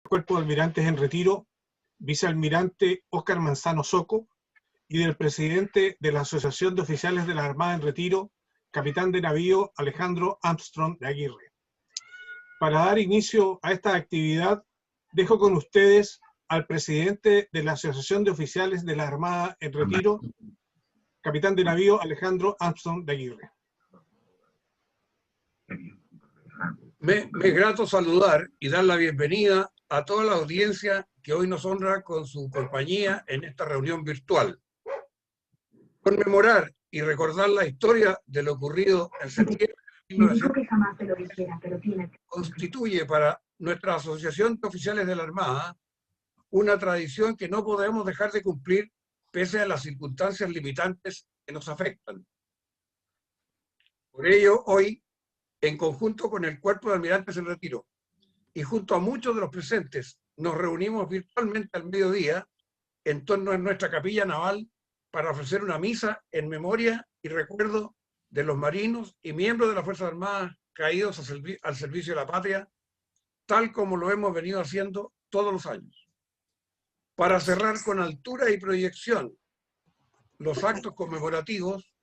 Cuerpo de Almirantes en Retiro, vicealmirante Óscar Manzano Soco, y del presidente de la Asociación de Oficiales de la Armada en Retiro, capitán de navío Alejandro Armstrong de Aguirre. Para dar inicio a esta actividad, dejo con ustedes al presidente de la Asociación de Oficiales de la Armada en Retiro, capitán de navío Alejandro Armstrong de Aguirre. Me es grato saludar y dar la bienvenida a toda la audiencia que hoy nos honra con su compañía en esta reunión virtual. Conmemorar y recordar la historia de lo ocurrido en septiembre de 1940 constituye para nuestra Asociación de Oficiales de la Armada una tradición que no podemos dejar de cumplir pese a las circunstancias limitantes que nos afectan. Por ello, hoy, en conjunto con el Cuerpo de Almirantes en Retiro y junto a muchos de los presentes, nos reunimos virtualmente al mediodía en torno a nuestra capilla naval para ofrecer una misa en memoria y recuerdo de los marinos y miembros de las Fuerzas Armadas caídos al servicio de la patria, tal como lo hemos venido haciendo todos los años. Para cerrar con altura y proyección los actos conmemorativos,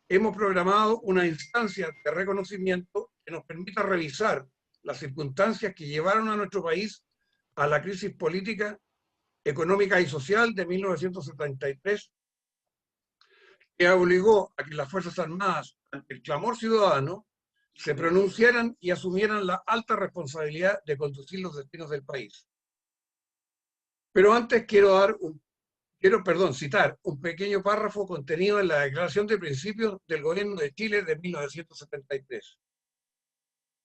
hemos programado una instancia de reconocimiento que nos permita revisar las circunstancias que llevaron a nuestro país a la crisis política, económica y social de 1973, que obligó a que las Fuerzas Armadas, ante el clamor ciudadano, se pronunciaran y asumieran la alta responsabilidad de conducir los destinos del país. Pero antes quiero citar un pequeño párrafo contenido en la Declaración de Principios del Gobierno de Chile de 1973.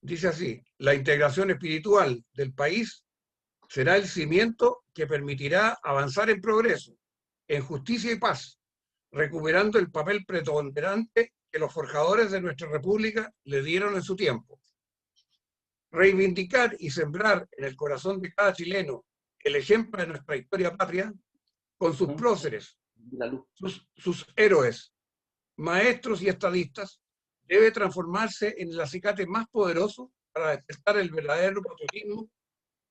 Dice así: la integración espiritual del país será el cimiento que permitirá avanzar en progreso, en justicia y paz, recuperando el papel preponderante que los forjadores de nuestra República le dieron en su tiempo. Reivindicar y sembrar en el corazón de cada chileno el ejemplo de nuestra historia patria, con sus próceres, sus héroes, maestros y estadistas, debe transformarse en el acicate más poderoso para despertar el verdadero patriotismo,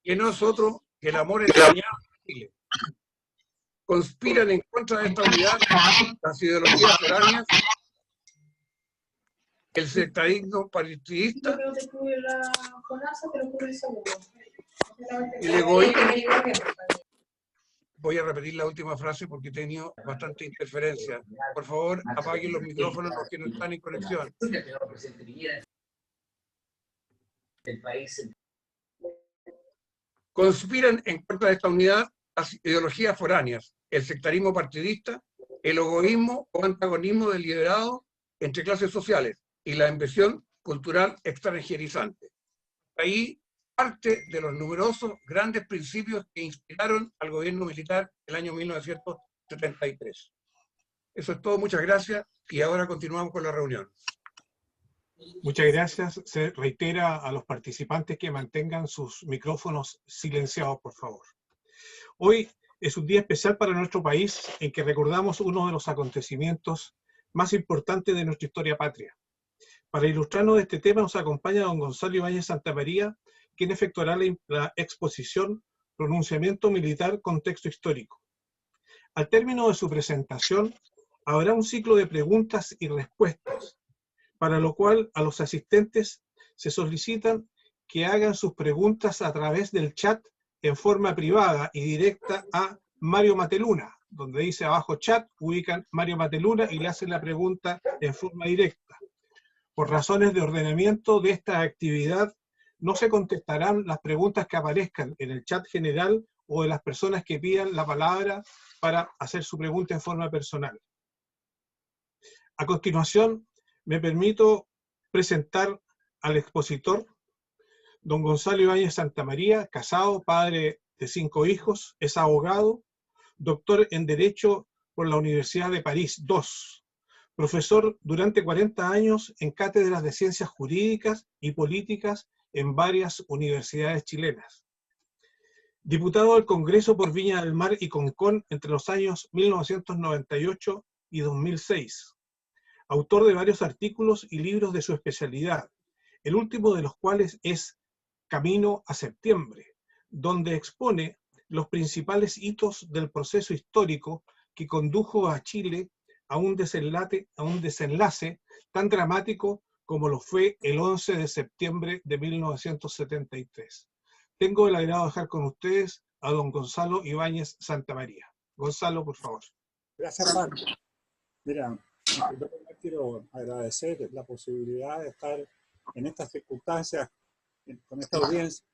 que no es otro que el amor entrañado de Chile. Conspiran en contra de esta unidad las ideologías foráneas, el sectarismo partidista, el egoísmo. Voy a repetir la última frase porque he tenido bastante interferencia. Por favor, apaguen los micrófonos los que no están en conexión. Conspiran en contra de esta unidad las ideologías foráneas, el sectarismo partidista, el egoísmo o antagonismo deliberado entre clases sociales y la inversión cultural extranjerizante. Ahí parte de los numerosos grandes principios que inspiraron al gobierno militar el año 1973. Eso es todo, muchas gracias, y ahora continuamos con la reunión. Muchas gracias. Se reitera a los participantes que mantengan sus micrófonos silenciados, por favor. Hoy es un día especial para nuestro país en que recordamos uno de los acontecimientos más importantes de nuestra historia patria. Para ilustrarnos de este tema nos acompaña don Gonzalo Ibáñez Santamaría, quien efectuará la exposición Pronunciamiento Militar, Contexto Histórico. Al término de su presentación, habrá un ciclo de preguntas y respuestas, para lo cual a los asistentes se solicitan que hagan sus preguntas a través del chat en forma privada y directa a Mario Mateluna, donde dice abajo chat, ubican Mario Mateluna y le hacen la pregunta en forma directa. Por razones de ordenamiento de esta actividad, no se contestarán las preguntas que aparezcan en el chat general o de las personas que pidan la palabra para hacer su pregunta en forma personal. A continuación, me permito presentar al expositor, don Gonzalo Ibáñez Santamaría, casado, padre de 5 hijos, es abogado, doctor en Derecho por la Universidad de París II, profesor durante 40 años en cátedras de Ciencias Jurídicas y Políticas en varias universidades chilenas. Diputado al Congreso por Viña del Mar y Concón entre los años 1998 y 2006. Autor de varios artículos y libros de su especialidad, el último de los cuales es Camino a Septiembre, donde expone los principales hitos del proceso histórico que condujo a Chile a un desenlace tan dramático como lo fue el 11 de septiembre de 1973. Tengo el agrado de dejar con ustedes a don Gonzalo Ibáñez Santamaría. Gonzalo, por favor. Gracias, Marco. Mira, en primer lugar quiero agradecer la posibilidad de estar en estas circunstancias, con esta audiencia.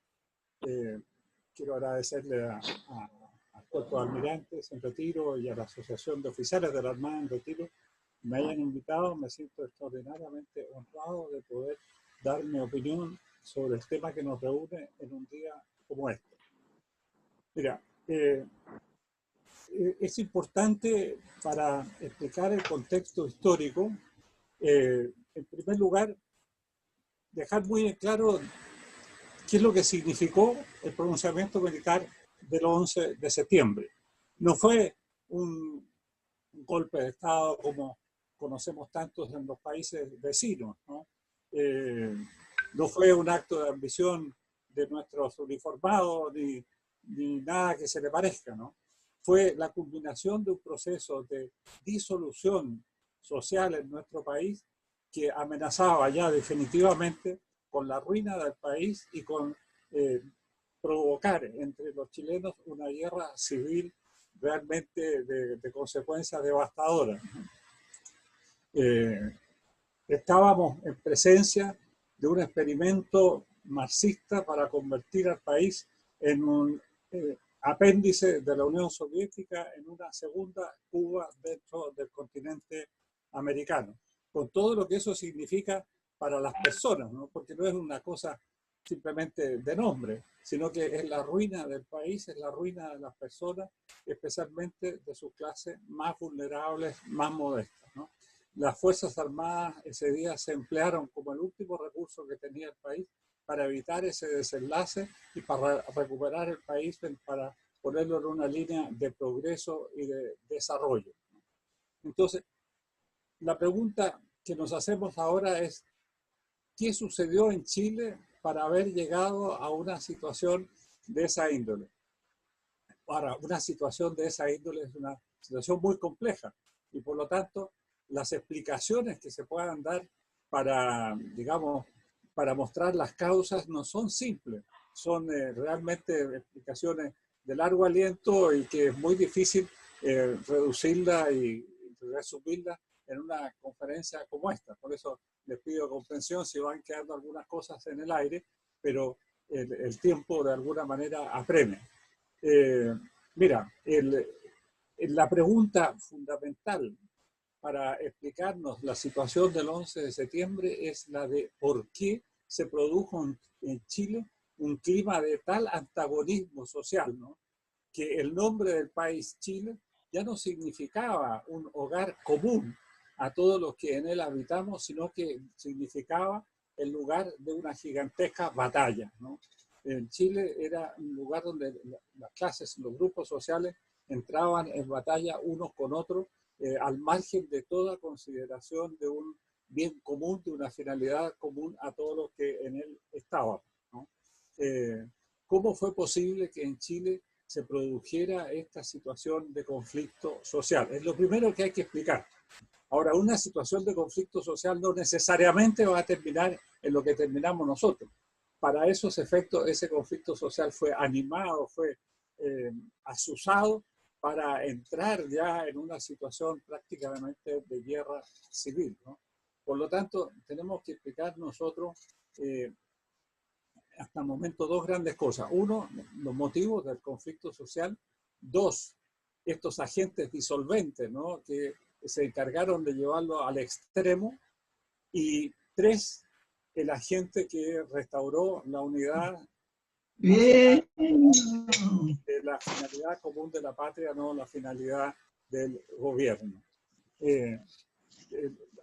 Quiero agradecerle al Cuerpo de Almirantes en Retiro y a la Asociación de Oficiales de la Armada en Retiro. Me hayan invitado, me siento extraordinariamente honrado de poder dar mi opinión sobre el tema que nos reúne en un día como este. Mira, es importante para explicar el contexto histórico, en primer lugar, dejar muy en claro qué es lo que significó el pronunciamiento militar del 11 de septiembre. No fue un golpe de Estado como conocemos tantos en los países vecinos, ¿no? No fue un acto de ambición de nuestros uniformados ni nada que se le parezca, ¿no? Fue la culminación de un proceso de disolución social en nuestro país que amenazaba ya definitivamente con la ruina del país y con provocar entre los chilenos una guerra civil realmente de consecuencias devastadoras. Estábamos en presencia de un experimento marxista para convertir al país en un apéndice de la Unión Soviética, en una segunda Cuba dentro del continente americano, con todo lo que eso significa para las personas, ¿no? Porque no es una cosa simplemente de nombre, sino que es la ruina del país, es la ruina de las personas, especialmente de sus clases más vulnerables, más modestas, ¿no? Las Fuerzas Armadas ese día se emplearon como el último recurso que tenía el país para evitar ese desenlace y para recuperar el país, para ponerlo en una línea de progreso y de desarrollo. Entonces, la pregunta que nos hacemos ahora es, ¿qué sucedió en Chile para haber llegado a una situación de esa índole? Ahora, una situación de esa índole es una situación muy compleja y por lo tanto las explicaciones que se puedan dar para, digamos, para mostrar las causas no son simples, son realmente explicaciones de largo aliento y que es muy difícil reducirla y resumirla en una conferencia como esta. Por eso les pido comprensión si van quedando algunas cosas en el aire, pero el tiempo de alguna manera apremia. Mira, la pregunta fundamental para explicarnos la situación del 11 de septiembre es la de por qué se produjo en Chile un clima de tal antagonismo social, ¿no? Que el nombre del país Chile ya no significaba un hogar común a todos los que en él habitamos, sino que significaba el lugar de una gigantesca batalla, ¿no? En Chile era un lugar donde las clases, los grupos sociales entraban en batalla unos con otros, al margen de toda consideración de un bien común, de una finalidad común a todos los que en él estaban, ¿no? ¿Cómo fue posible que en Chile se produjera esta situación de conflicto social? Es lo primero que hay que explicar. Ahora, una situación de conflicto social no necesariamente va a terminar en lo que terminamos nosotros. Para esos efectos, ese conflicto social fue animado, fue azuzado para entrar ya en una situación prácticamente de guerra civil, ¿no? Por lo tanto, tenemos que explicar nosotros hasta el momento dos grandes cosas. Uno, los motivos del conflicto social. Dos, estos agentes disolventes, ¿no?, que se encargaron de llevarlo al extremo. Y tres, el agente que restauró la unidad nacional, de la finalidad común de la patria, no la finalidad del gobierno.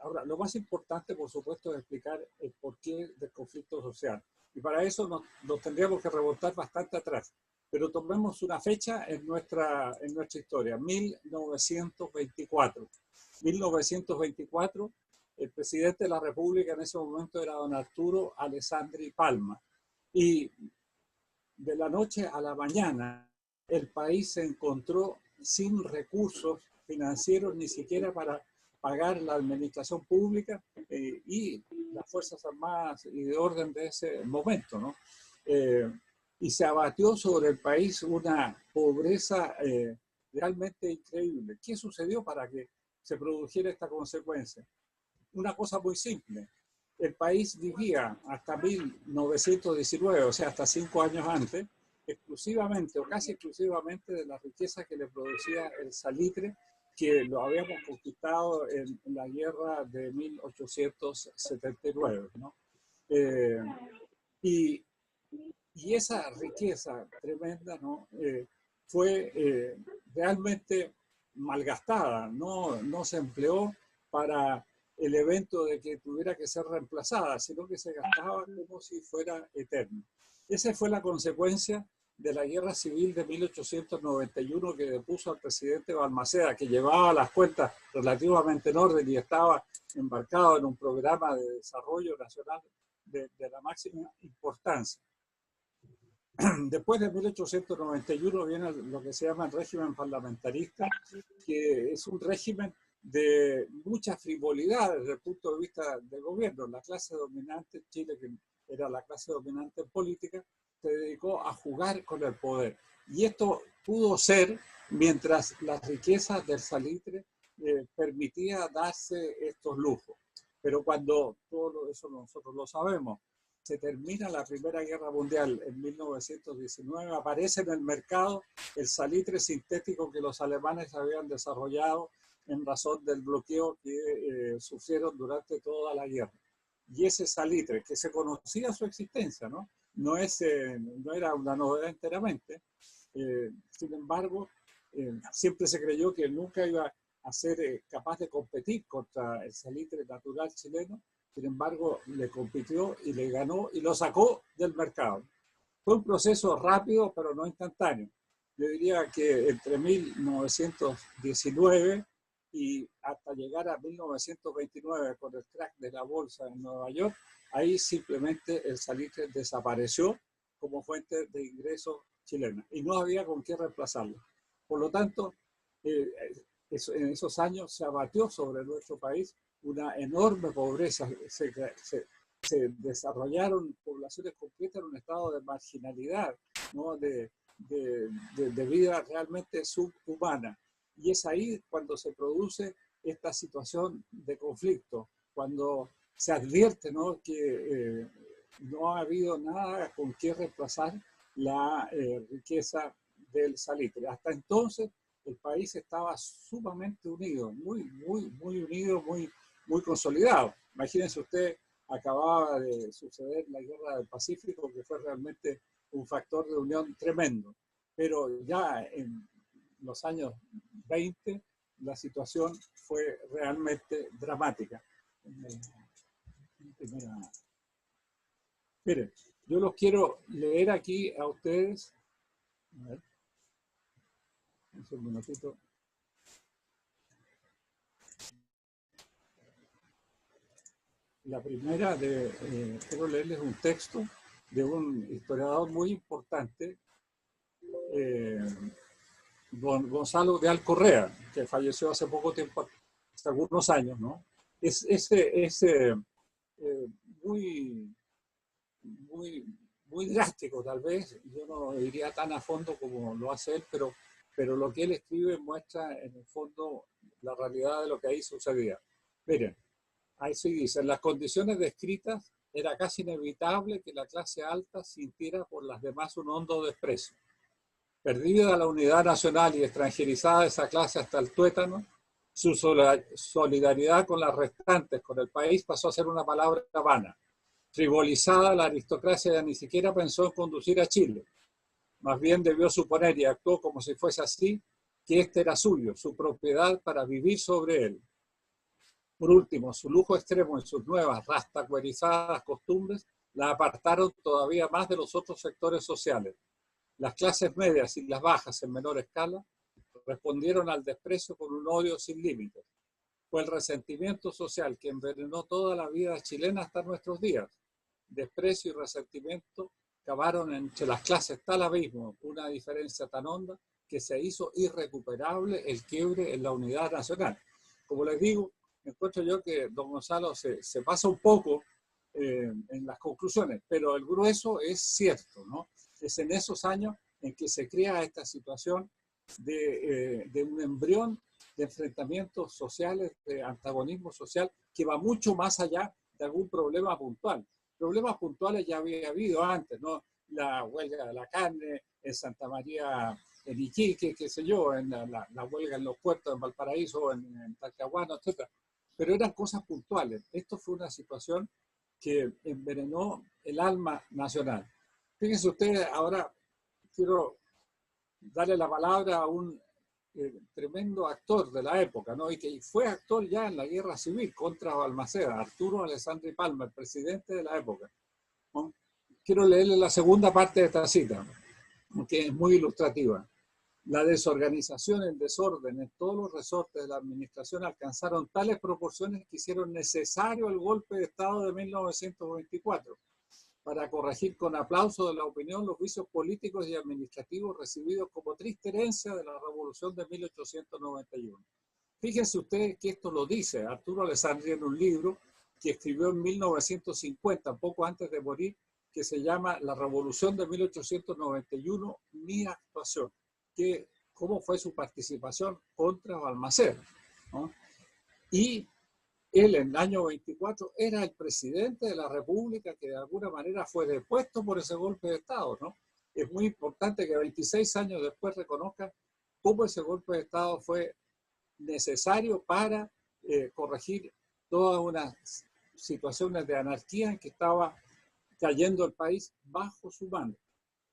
Ahora, lo más importante, por supuesto, es explicar el porqué del conflicto social. Y para eso nos tendríamos que remontar bastante atrás. Pero tomemos una fecha en nuestra historia, 1924. 1924, el presidente de la República en ese momento era don Arturo Alessandri Palma. Y de la noche a la mañana, el país se encontró sin recursos financieros ni siquiera para pagar la administración pública y las Fuerzas Armadas y de orden de ese momento, ¿no? Y se abatió sobre el país una pobreza realmente increíble. ¿Qué sucedió para que se produjera esta consecuencia? Una cosa muy simple. El país vivía hasta 1919, o sea, hasta 5 años antes, exclusivamente o casi exclusivamente de la riqueza que le producía el salitre, que lo habíamos conquistado en la guerra de 1879, ¿no? Y esa riqueza tremenda, ¿no? Fue realmente malgastada, no se empleó para el evento de que tuviera que ser reemplazada, sino que se gastaba como si fuera eterno. Esa fue la consecuencia de la guerra civil de 1891 que depuso al presidente Balmaceda, que llevaba las cuentas relativamente en orden y estaba embarcado en un programa de desarrollo nacional de la máxima importancia. Después de 1891 viene lo que se llama el régimen parlamentarista, que es un régimen de mucha frivolidad desde el punto de vista del gobierno. La clase dominante en Chile, que era la clase dominante en política, se dedicó a jugar con el poder. Y esto pudo ser mientras las riquezas del salitre permitía darse estos lujos. Pero cuando todo eso nosotros lo sabemos, se termina la Primera Guerra Mundial en 1919, aparece en el mercado el salitre sintético que los alemanes habían desarrollado en razón del bloqueo que sufrieron durante toda la guerra. Y ese salitre, que se conocía su existencia, ¿no? No era una novedad enteramente, sin embargo, siempre se creyó que nunca iba a ser capaz de competir contra el salitre natural chileno. Sin embargo, le compitió y le ganó y lo sacó del mercado. Fue un proceso rápido, pero no instantáneo. Yo diría que entre 1919 y hasta llegar a 1929 con el crack de la bolsa en Nueva York, ahí simplemente el salitre desapareció como fuente de ingresos chilena y no había con qué reemplazarlo. Por lo tanto, en esos años se abatió sobre nuestro país una enorme pobreza, se desarrollaron poblaciones completas en un estado de marginalidad, ¿no? de vida realmente subhumana. Y es ahí cuando se produce esta situación de conflicto, cuando se advierte, ¿no? que no ha habido nada con qué reemplazar la riqueza del salitre. Hasta entonces el país estaba sumamente unido, muy unido, muy consolidado. Imagínense usted, acababa de suceder la Guerra del Pacífico, que fue realmente un factor de unión tremendo. Pero ya en los años 20, la situación fue realmente dramática. Miren, yo los quiero leer aquí a ustedes. A ver. Un minutito. La primera, quiero leerles un texto de un historiador muy importante, don Gonzalo de Alcorrea, que falleció hace poco tiempo, hace algunos años, ¿no? Es muy drástico, tal vez. Yo no iría tan a fondo como lo hace él, pero lo que él escribe muestra en el fondo la realidad de lo que ahí sucedía. Miren, ahí se dice: en las condiciones descritas era casi inevitable que la clase alta sintiera por las demás un hondo desprecio. Perdida la unidad nacional y extranjerizada esa clase hasta el tuétano, su solidaridad con las restantes, con el país, pasó a ser una palabra vana. Frivolizada, la aristocracia ya ni siquiera pensó en conducir a Chile. Más bien debió suponer, y actuó como si fuese así, que este era suyo, su propiedad para vivir sobre él. Por último, su lujo extremo y sus nuevas rastacuerizadas costumbres la apartaron todavía más de los otros sectores sociales. Las clases medias y las bajas en menor escala respondieron al desprecio con un odio sin límites. Fue el resentimiento social que envenenó toda la vida chilena hasta nuestros días. Desprecio y resentimiento cavaron entre las clases tal abismo, una diferencia tan honda, que se hizo irrecuperable el quiebre en la unidad nacional. Como les digo, encuentro yo que don Gonzalo se pasa un poco en las conclusiones, pero el grueso es cierto, ¿no? Es en esos años en que se crea esta situación de un embrión de enfrentamientos sociales, de antagonismo social, que va mucho más allá de algún problema puntual. Problemas puntuales ya había habido antes, ¿no? La huelga de la carne en Santa María, en Iquique, qué sé yo, en la huelga en los puertos, en Valparaíso, en Talcahuano, etc. Pero eran cosas puntuales. Esto fue una situación que envenenó el alma nacional. Fíjense ustedes, ahora quiero darle la palabra a un tremendo actor de la época, ¿no? Y que fue actor ya en la guerra civil contra Balmaceda, Arturo Alessandri Palma, el presidente de la época, ¿no? Quiero leerle la segunda parte de esta cita, que es muy ilustrativa. La desorganización, el desorden en todos los resortes de la administración alcanzaron tales proporciones que hicieron necesario el golpe de Estado de 1924 para corregir con aplauso de la opinión los vicios políticos y administrativos recibidos como triste herencia de la Revolución de 1891. Fíjense ustedes que esto lo dice Arturo Alessandri en un libro que escribió en 1950, poco antes de morir, que se llama La Revolución de 1891, mi actuación, que cómo fue su participación contra Balmaceda, ¿no? Y él en el año 24 era el presidente de la República que de alguna manera fue depuesto por ese golpe de Estado, ¿no? Es muy importante que 26 años después reconozcan cómo ese golpe de Estado fue necesario para corregir todas unas situaciones de anarquía en que estaba cayendo el país bajo su mando.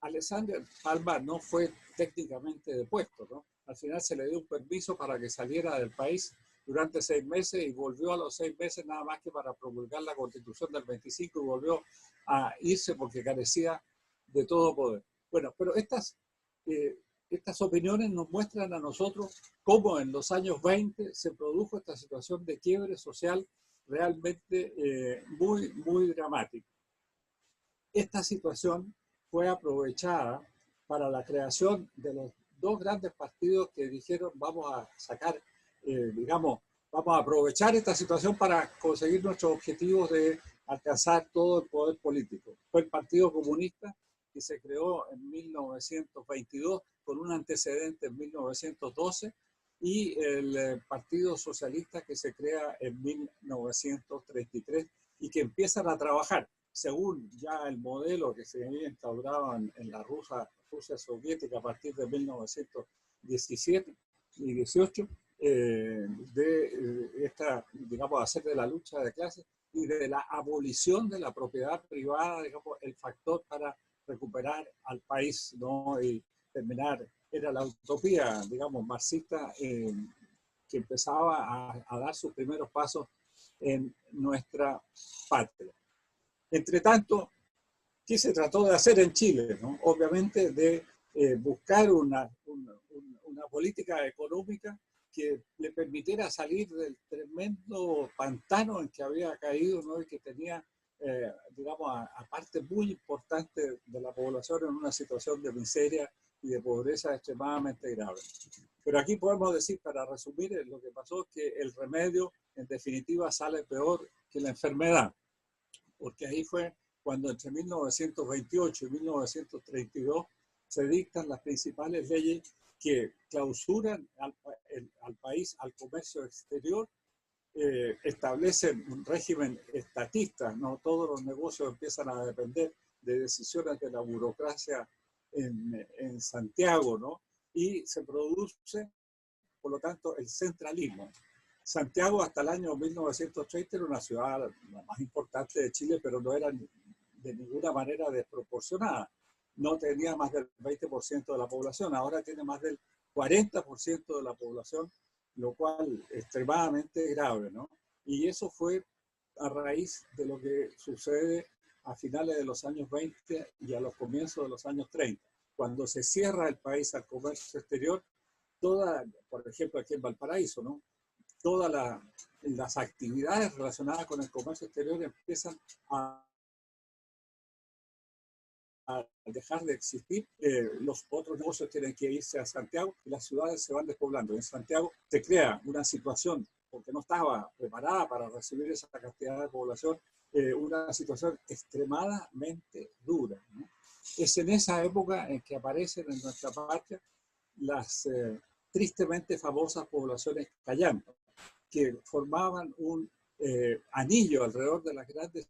Alessandri Palma no fue técnicamente depuesto, ¿no? Al final se le dio un permiso para que saliera del país durante 6 meses y volvió a los 6 meses nada más que para promulgar la Constitución del 25 y volvió a irse porque carecía de todo poder. Bueno, pero estas opiniones nos muestran a nosotros cómo en los años 20 se produjo esta situación de quiebre social realmente muy, muy dramática. Esta situación fue aprovechada para la creación de los dos grandes partidos que dijeron vamos a sacar, digamos, vamos a aprovechar esta situación para conseguir nuestros objetivos de alcanzar todo el poder político. Fue el Partido Comunista, que se creó en 1922 con un antecedente en 1912, y el Partido Socialista, que se crea en 1933 y que empiezan a trabajar según ya el modelo que se había instaurado en la Rusia soviética a partir de 1917 y 18, de esta, digamos, hacer de la lucha de clases y de la abolición de la propiedad privada, digamos, el factor para recuperar al país, ¿no? Y terminar, era la utopía, digamos, marxista que empezaba a dar sus primeros pasos en nuestra patria. Entre tanto, ¿qué se trató de hacer en Chile, ¿no? Obviamente de buscar una política económica que le permitiera salir del tremendo pantano en que había caído, ¿no? Y que tenía, digamos, a parte muy importante de la población en una situación de miseria y de pobreza extremadamente grave. Pero aquí podemos decir, para resumir, lo que pasó es que el remedio, en definitiva, sale peor que la enfermedad, porque ahí fue cuando entre 1928 y 1932 se dictan las principales leyes que clausuran al país, al comercio exterior, establecen un régimen estatista, ¿no? Todos los negocios empiezan a depender de decisiones de la burocracia en Santiago, ¿no? Y se produce, por lo tanto, el centralismo. Santiago hasta el año 1930 era una ciudad la más importante de Chile, pero no era de ninguna manera desproporcionada. No tenía más del 20% de la población, ahora tiene más del 40% de la población, lo cual es extremadamente grave, ¿no? Y eso fue a raíz de lo que sucede a finales de los años 20 y a los comienzos de los años 30, cuando se cierra el país al comercio exterior. Por ejemplo, aquí en Valparaíso, ¿no? Todas las actividades relacionadas con el comercio exterior empiezan a al dejar de existir, los otros negocios tienen que irse a Santiago y las ciudades se van despoblando. En Santiago se crea una situación, porque no estaba preparada para recibir esa cantidad de población, una situación extremadamente dura, ¿no? Es en esa época en que aparecen en nuestra patria las tristemente famosas poblaciones callampas, que formaban un anillo alrededor de las grandes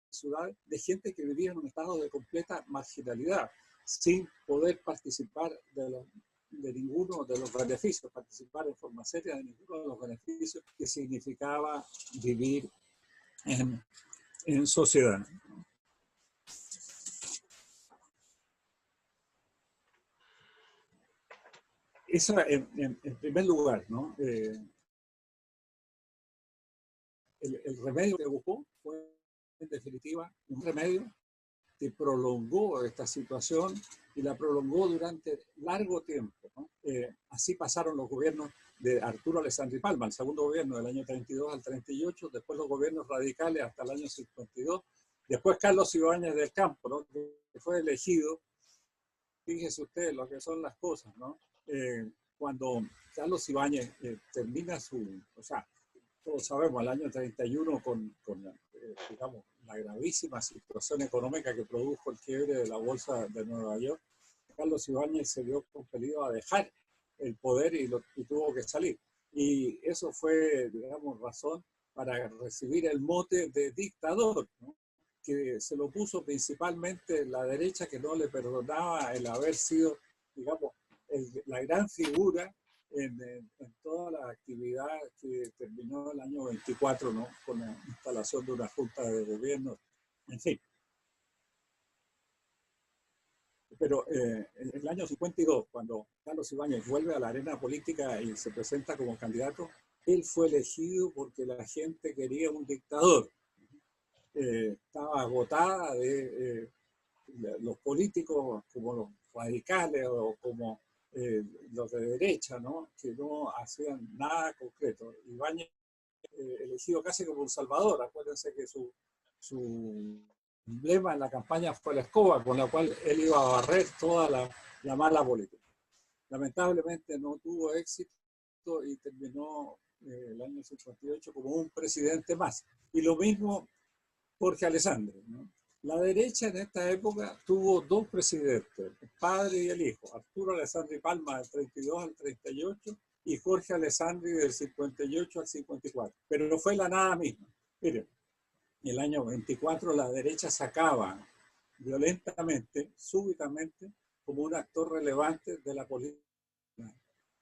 ciudades de gente que vivía en un estado de completa marginalidad, sin poder participar de ninguno de los beneficios, participar en forma seria de ninguno de los beneficios que significaba vivir en sociedad. Eso en primer lugar, ¿no? El remedio que buscó fue, en definitiva, un remedio que prolongó esta situación y la prolongó durante largo tiempo, ¿no? Así pasaron los gobiernos de Arturo Alessandri Palma, el segundo gobierno del año 32 al 38, después los gobiernos radicales hasta el año 52, después Carlos Ibáñez del Campo, ¿no? Que fue elegido, fíjese usted lo que son las cosas, ¿no? Cuando Carlos Ibáñez termina o sea, todos sabemos, el año 31 digamos, la gravísima situación económica que produjo el quiebre de la bolsa de Nueva York, Carlos Ibáñez se vio compelido a dejar el poder y tuvo que salir. Y eso fue, digamos, razón para recibir el mote de dictador, ¿no? Que se lo puso principalmente la derecha, que no le perdonaba el haber sido, digamos, la gran figura en toda la actividad que terminó el año 24, ¿no? Con la instalación de una junta de gobierno, en fin. Pero en el año 52, cuando Carlos Ibáñez vuelve a la arena política y se presenta como candidato, él fue elegido porque la gente quería un dictador. Estaba agotada de los políticos como los radicales o como los de derecha, ¿no? Que no hacían nada concreto. Ibáñez elegido casi como un salvador. Acuérdense que su emblema en la campaña fue la escoba, con la cual él iba a barrer toda la mala política. Lamentablemente no tuvo éxito y terminó el año 58 como un presidente más. Y lo mismo Jorge Alessandri, ¿no? La derecha en esta época tuvo dos presidentes, el padre y el hijo, Arturo Alessandri Palma del 32 al 38 y Jorge Alessandri del 58 al 54. Pero no fue la nada misma. Miren, en el año 24 la derecha sacaba violentamente, súbitamente, como un actor relevante de la política.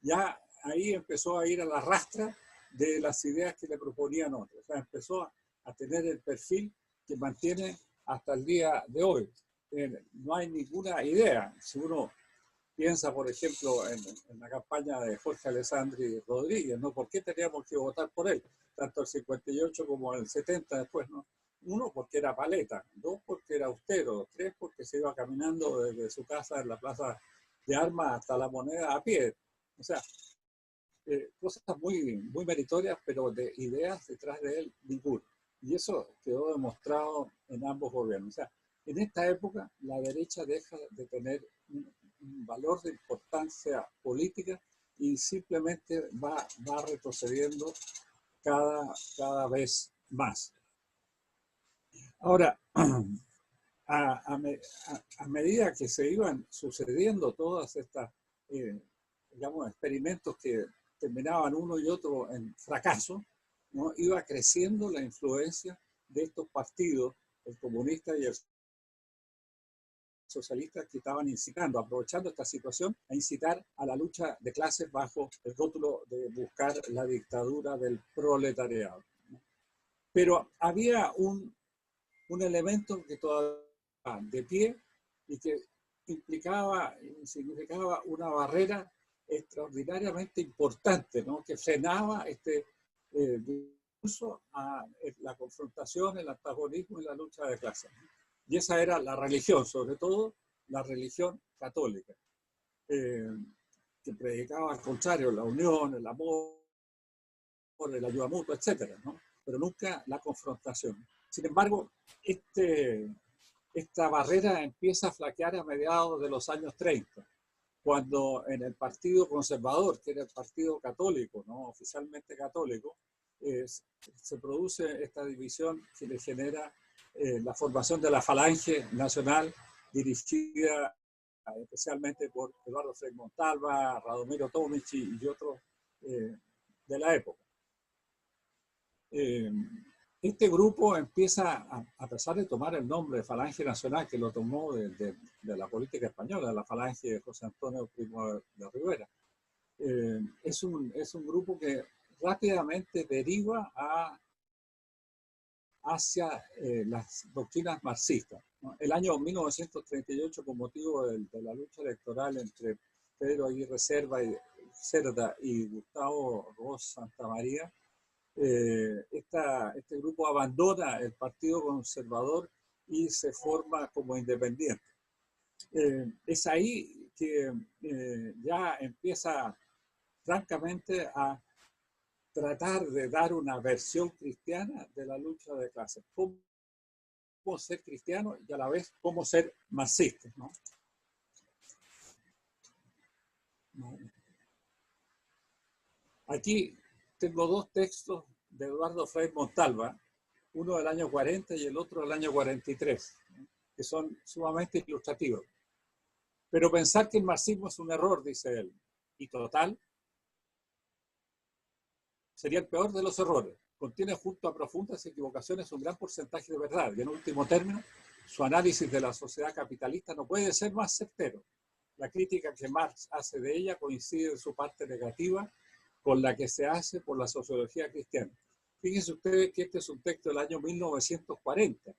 Ya ahí empezó a ir a la rastra de las ideas que le proponían otros. O sea, empezó a tener el perfil que mantiene hasta el día de hoy. No hay ninguna idea. Si uno piensa, por ejemplo, en la campaña de Jorge Alessandri Rodríguez, ¿no? ¿Por qué teníamos que votar por él? Tanto el 58 como el 70 después, ¿no? Uno, porque era paleta. Dos, porque era austero. Tres, porque se iba caminando desde su casa en la Plaza de Armas hasta La Moneda a pie. O sea, cosas muy, muy meritorias, pero de ideas detrás de él, ninguna. Y eso quedó demostrado en ambos gobiernos. O sea, en esta época la derecha deja de tener un valor de importancia política y simplemente va retrocediendo cada vez más. Ahora, a medida que se iban sucediendo todas estas, digamos, experimentos que terminaban uno y otro en fracaso, ¿no? Iba creciendo la influencia de estos partidos, el comunista y el socialista, que estaban incitando, aprovechando esta situación, a incitar a la lucha de clases bajo el rótulo de buscar la dictadura del proletariado. Pero había un elemento que todavía estaba de pie y que significaba una barrera extraordinariamente importante, ¿no? Que frenaba este discurso a la confrontación, el antagonismo y la lucha de clases. Y esa era la religión, sobre todo la religión católica, que predicaba al contrario la unión, el amor, la ayuda mutua, etc., ¿no? Pero nunca la confrontación. Sin embargo, este esta barrera empieza a flaquear a mediados de los años 30, cuando en el Partido Conservador, que era el partido católico, ¿no? Oficialmente católico, se produce esta división que le genera la formación de la Falange Nacional, dirigida especialmente por Eduardo Frei Montalva, Radomiro Tomic y otros de la época. Este grupo empieza, a pesar de tomar el nombre de Falange Nacional, que lo tomó de la política española, de la Falange de José Antonio Primo de Rivera, es un grupo que rápidamente deriva hacia las doctrinas marxistas, ¿no? El año 1938, con motivo de la lucha electoral entre Pedro Aguirre Cerda y Gustavo Ros Santamaría, este grupo abandona el Partido Conservador y se forma como independiente. Es ahí que ya empieza francamente a tratar de dar una versión cristiana de la lucha de clases. Cómo ser cristiano y a la vez cómo ser marxista, ¿no? Aquí tengo dos textos de Eduardo Frei Montalva, uno del año 40 y el otro del año 43, que son sumamente ilustrativos. Pero pensar que el marxismo es un error, dice él, y total, sería el peor de los errores. Contiene junto a profundas equivocaciones un gran porcentaje de verdad. Y en último término, su análisis de la sociedad capitalista no puede ser más certero. La crítica que Marx hace de ella coincide en su parte negativa con la que se hace por la sociología cristiana. Fíjense ustedes que este es un texto del año 1940.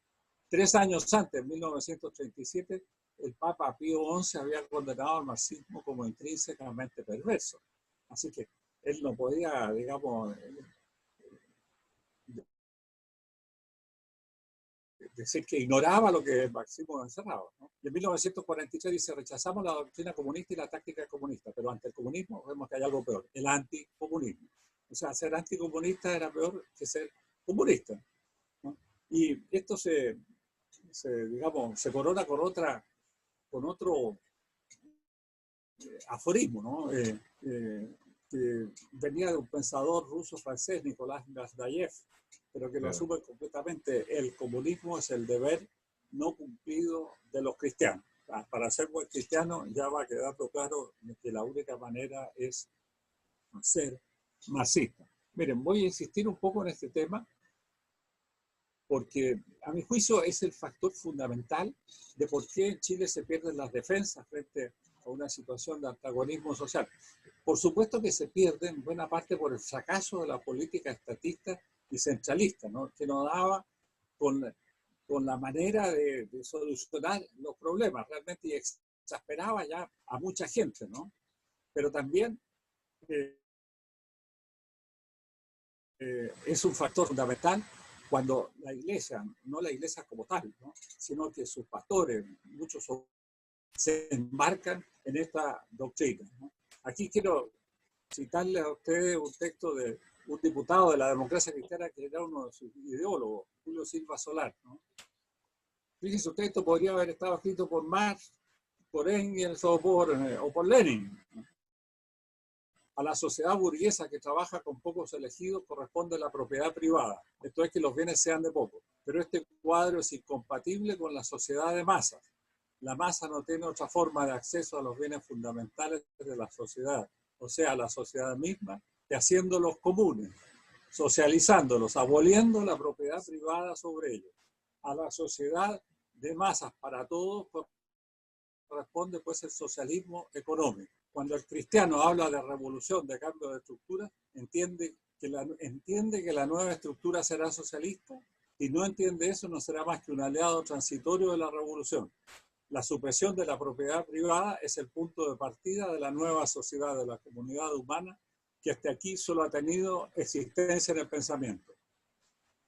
3 años antes, en 1937, el Papa Pío XI había condenado al marxismo como intrínsecamente perverso. Así que él no podía, digamos, decir que ignoraba lo que el marxismo encerraba, ¿no? Y en 1943 dice: rechazamos la doctrina comunista y la táctica comunista, pero ante el comunismo vemos que hay algo peor, el anticomunismo. O sea, ser anticomunista era peor que ser comunista, ¿no? Y esto se corona con otro aforismo, ¿no? Que venía de un pensador ruso-francés, Nicolás Gazdayev, pero que lo asume completamente. El comunismo es el deber no cumplido de los cristianos. Para ser buen cristiano ya va quedando claro que la única manera es ser marxista. Miren, voy a insistir un poco en este tema porque a mi juicio es el factor fundamental de por qué en Chile se pierden las defensas frente a una situación de antagonismo social. Por supuesto que se pierden en buena parte por el fracaso de la política estatista y centralista, ¿no? Que no daba con la manera de solucionar los problemas realmente, y exasperaba ya a mucha gente, ¿no? Pero también es un factor fundamental cuando la iglesia, no la iglesia como tal, ¿no? Sino que sus pastores, muchos se embarcan en esta doctrina, ¿no? Aquí quiero citarles a ustedes un texto de un diputado de la democracia cristiana que era uno de sus ideólogos, Julio Silva Solar, ¿no? Fíjense usted, esto podría haber estado escrito por Marx, por Engels o por Lenin, ¿no? A la sociedad burguesa que trabaja con pocos elegidos corresponde la propiedad privada. Esto es que los bienes sean de pocos. Pero este cuadro es incompatible con la sociedad de masas. La masa no tiene otra forma de acceso a los bienes fundamentales de la sociedad, o sea, la sociedad misma, que haciéndolos comunes, socializándolos, aboliendo la propiedad privada sobre ellos. A la sociedad de masas para todos corresponde pues el socialismo económico. Cuando el cristiano habla de revolución, de cambio de estructura, entiende que la nueva estructura será socialista, y no entiende eso, no será más que un aliado transitorio de la revolución. La supresión de la propiedad privada es el punto de partida de la nueva sociedad, de la comunidad humana, que hasta aquí solo ha tenido existencia en el pensamiento.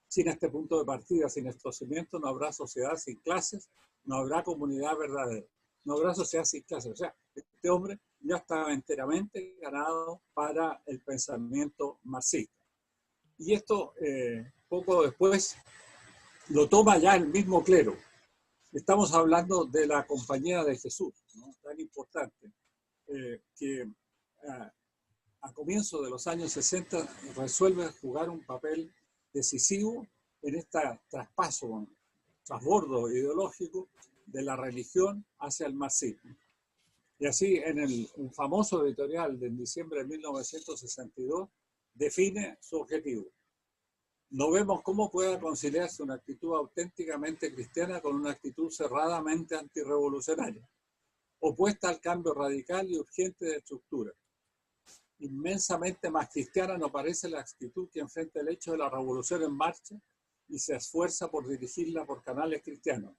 Sin este punto de partida, sin estos cimientos, no habrá sociedad sin clases, no habrá comunidad verdadera, no habrá sociedad sin clases. O sea, este hombre ya estaba enteramente ganado para el pensamiento marxista. Y esto, poco después, lo toma ya el mismo clero. Estamos hablando de la Compañía de Jesús, ¿no? Tan importante, que a comienzos de los años 60 resuelve jugar un papel decisivo en este traspaso, trasbordo ideológico de la religión hacia el marxismo. Y así, en un famoso editorial de diciembre de 1962, define su objetivo. No vemos cómo pueda conciliarse una actitud auténticamente cristiana con una actitud cerradamente antirrevolucionaria, opuesta al cambio radical y urgente de estructura. Inmensamente más cristiana nos parece la actitud que enfrenta el hecho de la revolución en marcha y se esfuerza por dirigirla por canales cristianos.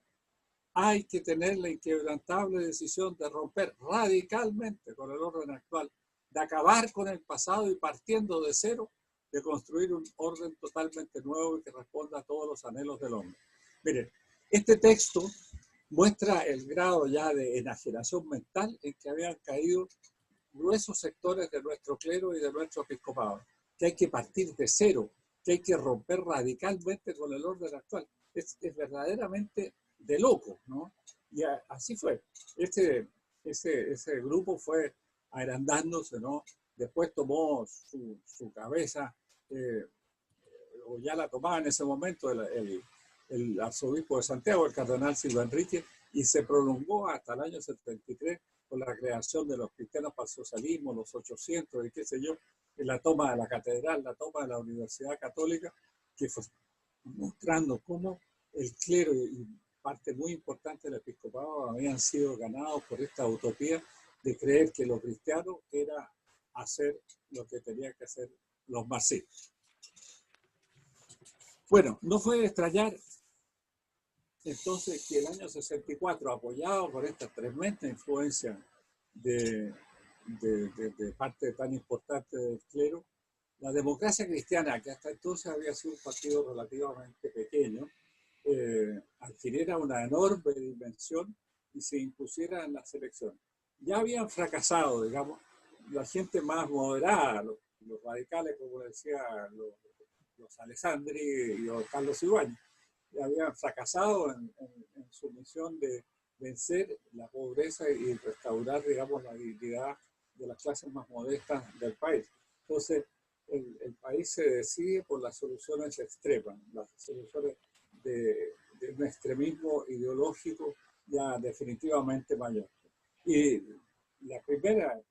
Hay que tener la inquebrantable decisión de romper radicalmente con el orden actual, de acabar con el pasado y partiendo de cero, de construir un orden totalmente nuevo y que responda a todos los anhelos del hombre. Miren, este texto muestra el grado ya de enajenación mental en que habían caído gruesos sectores de nuestro clero y de nuestro episcopado, que hay que partir de cero, que hay que romper radicalmente con el orden actual. Es verdaderamente de loco, ¿no? Y así fue. Ese grupo fue agrandándose, ¿no? Después tomó su cabeza, o ya la tomaba en ese momento el arzobispo de Santiago, el cardenal Silva Enrique, y se prolongó hasta el año 73 con la creación de los cristianos para el socialismo, los 800 y qué sé yo, la toma de la catedral, la toma de la Universidad Católica, que fue mostrando cómo el clero y parte muy importante del episcopado habían sido ganados por esta utopía de creer que lo cristiano era hacer lo que tenían que hacer los marxistas. Bueno, no fue de extrañar entonces que el año 64, apoyado por esta tremenda influencia de parte tan importante del clero, la democracia cristiana, que hasta entonces había sido un partido relativamente pequeño, adquiriera una enorme dimensión y se impusiera en las elecciones. Ya habían fracasado, digamos, la gente más moderada, los radicales, como decía los Alessandri y los Carlos Ibáñez, habían fracasado en su misión de vencer la pobreza y restaurar, digamos, la dignidad de las clases más modestas del país. Entonces, el país se decide por las soluciones extremas, las soluciones de un extremismo ideológico ya definitivamente mayor. Y el primer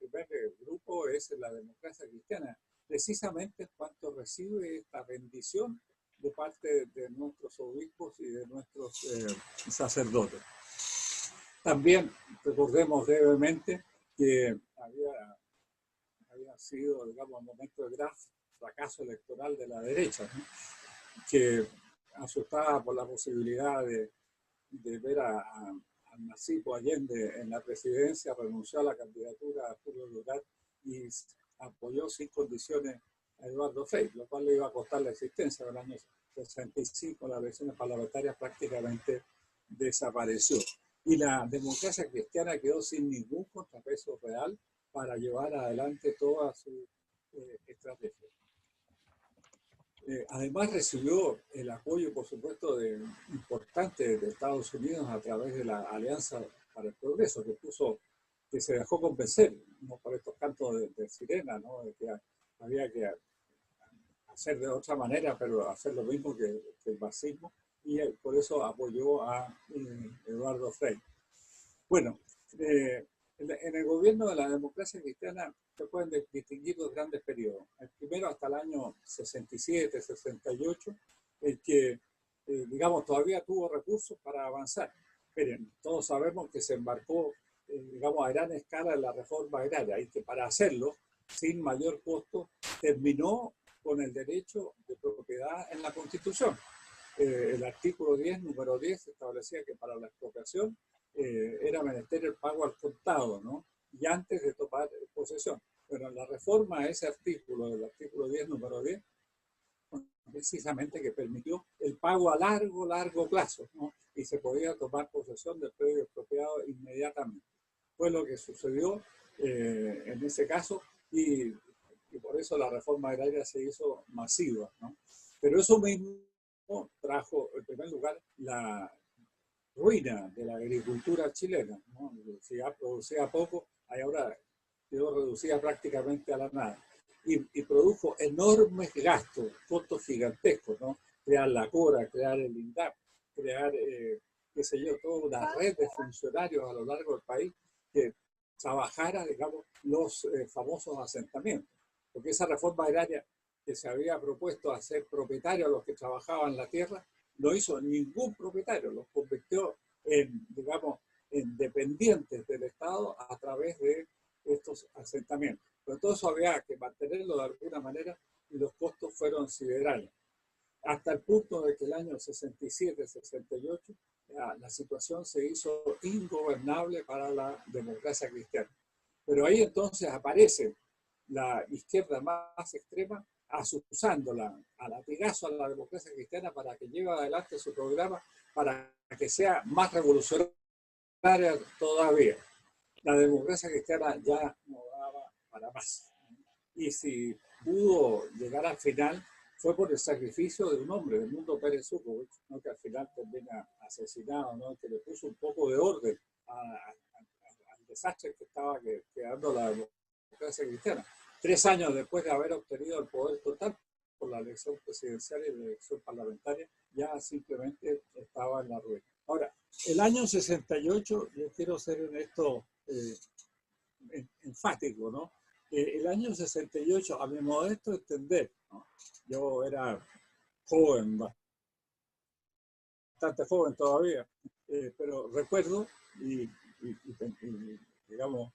grupo es la democracia cristiana, precisamente en cuanto recibe esta bendición de parte de nuestros obispos y de nuestros sacerdotes. También recordemos brevemente que había sido, digamos, un momento de gran fracaso electoral de la derecha, ¿no? Que asustada por la posibilidad de ver a Nasipo Allende en la presidencia, renunció a la candidatura a Julio Dural y apoyó sin condiciones a Eduardo Frei, lo cual le iba a costar la existencia. En el año 65 las elecciones parlamentarias prácticamente desapareció. Y la democracia cristiana quedó sin ningún contrapeso real para llevar adelante toda su estrategia. Además recibió el apoyo, por supuesto, importante de Estados Unidos a través de la Alianza para el Progreso, que se dejó convencer, no por estos cantos de sirena, ¿no? De que había que hacer de otra manera, pero hacer lo mismo que el marxismo, y por eso apoyó a Eduardo Frei. Bueno, en el gobierno de la democracia cristiana se pueden distinguir dos grandes periodos. El primero hasta el año 67, 68, el que, digamos, todavía tuvo recursos para avanzar. Miren, todos sabemos que se embarcó, digamos, a gran escala en la reforma agraria y que para hacerlo, sin mayor costo, terminó con el derecho de propiedad en la Constitución. El artículo 10, número 10, establecía que para la expropiación era menester el pago al contado, ¿no? Y antes de tomar posesión. Bueno, la reforma a ese artículo, del artículo 10, número 10, precisamente que permitió el pago a largo plazo, ¿no? Y se podía tomar posesión del predio expropiado inmediatamente. Fue lo que sucedió en ese caso y por eso la reforma agraria se hizo masiva, ¿no? Pero eso mismo trajo, en primer lugar, ruina de la agricultura chilena, ¿no? Si ya producía poco, ahora quedó reducida prácticamente a la nada. Y produjo enormes gastos, costos gigantescos, ¿no? Crear la CORA, crear el INDAP, crear, qué sé yo, toda una red de funcionarios a lo largo del país que trabajara, digamos, los famosos asentamientos. Porque esa reforma agraria que se había propuesto hacer propietarios a los que trabajaban la tierra, no hizo ningún propietario, los convirtió en, digamos, en dependientes del Estado a través de estos asentamientos. Pero todo eso había que mantenerlo de alguna manera y los costos fueron siderales. Hasta el punto de que el año 67-68 la situación se hizo ingobernable para la democracia cristiana. Pero ahí entonces aparece la izquierda más extrema asusándola a latigazo a la democracia cristiana para que lleve adelante su programa, para que sea más revolucionaria todavía. La democracia cristiana ya no daba para más. Y si pudo llegar al final, fue por el sacrificio de un hombre, de Edmundo Pérez Sukovich, ¿no? Que al final termina asesinado, ¿no? Que le puso un poco de orden al desastre que estaba quedando la democracia cristiana. 3 años después de haber obtenido el poder total por la elección presidencial y la elección parlamentaria, ya simplemente estaba en la ruina. Ahora, el año 68, yo quiero ser en esto enfático, ¿no? El año 68, a mi modesto entender, ¿no? Yo era joven, bastante joven todavía, pero recuerdo y digamos,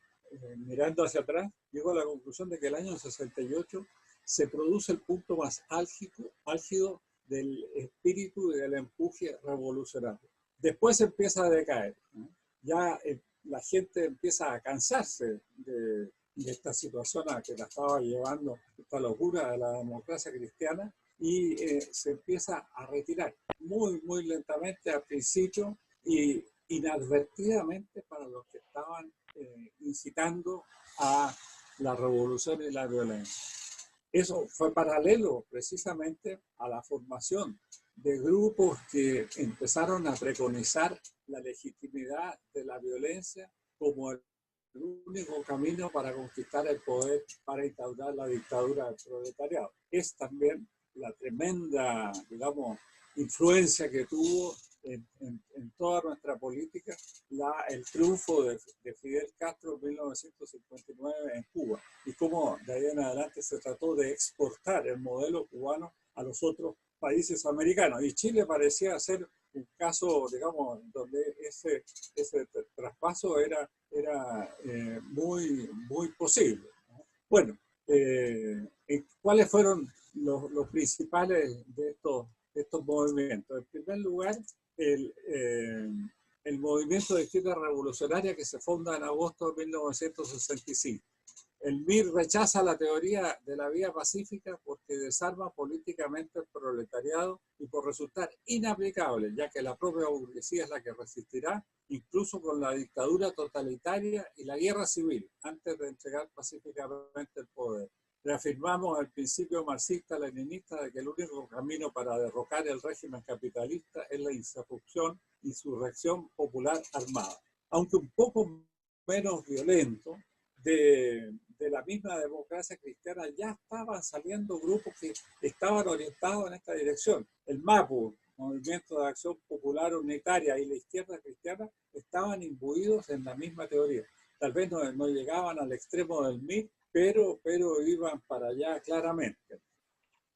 mirando hacia atrás, llego a la conclusión de que el año 68 se produce el punto más álgido del espíritu y del empuje revolucionario. Después empieza a decaer, ¿no? Ya la gente empieza a cansarse de esta situación a que la estaba llevando esta locura de la democracia cristiana y se empieza a retirar muy lentamente al principio y inadvertidamente para los que estaban incitando a la revolución y la violencia. Eso fue paralelo precisamente a la formación de grupos que empezaron a preconizar la legitimidad de la violencia como el único camino para conquistar el poder, para instaurar la dictadura del proletariado. Es también la tremenda, digamos, influencia que tuvo en toda nuestra política el triunfo de Fidel Castro en 1959 en Cuba y cómo de ahí en adelante se trató de exportar el modelo cubano a los otros países americanos. Y Chile parecía ser un caso, digamos, donde ese traspaso era muy posible, ¿no? Bueno, ¿cuáles fueron los principales de estos movimientos? En primer lugar, el movimiento de izquierda revolucionaria que se funda en agosto de 1965. El MIR rechaza la teoría de la vía pacífica porque desarma políticamente el proletariado y por resultar inaplicable, ya que la propia burguesía es la que resistirá, incluso con la dictadura totalitaria y la guerra civil, antes de entregar pacíficamente el poder. Reafirmamos el principio marxista-leninista de que el único camino para derrocar el régimen capitalista es la insurrección popular armada. Aunque un poco menos violento, de la misma democracia cristiana ya estaban saliendo grupos que estaban orientados en esta dirección. El MAPU, Movimiento de Acción Popular Unitaria, y la izquierda cristiana estaban imbuidos en la misma teoría. Tal vez no llegaban al extremo del MIR, pero iban para allá claramente.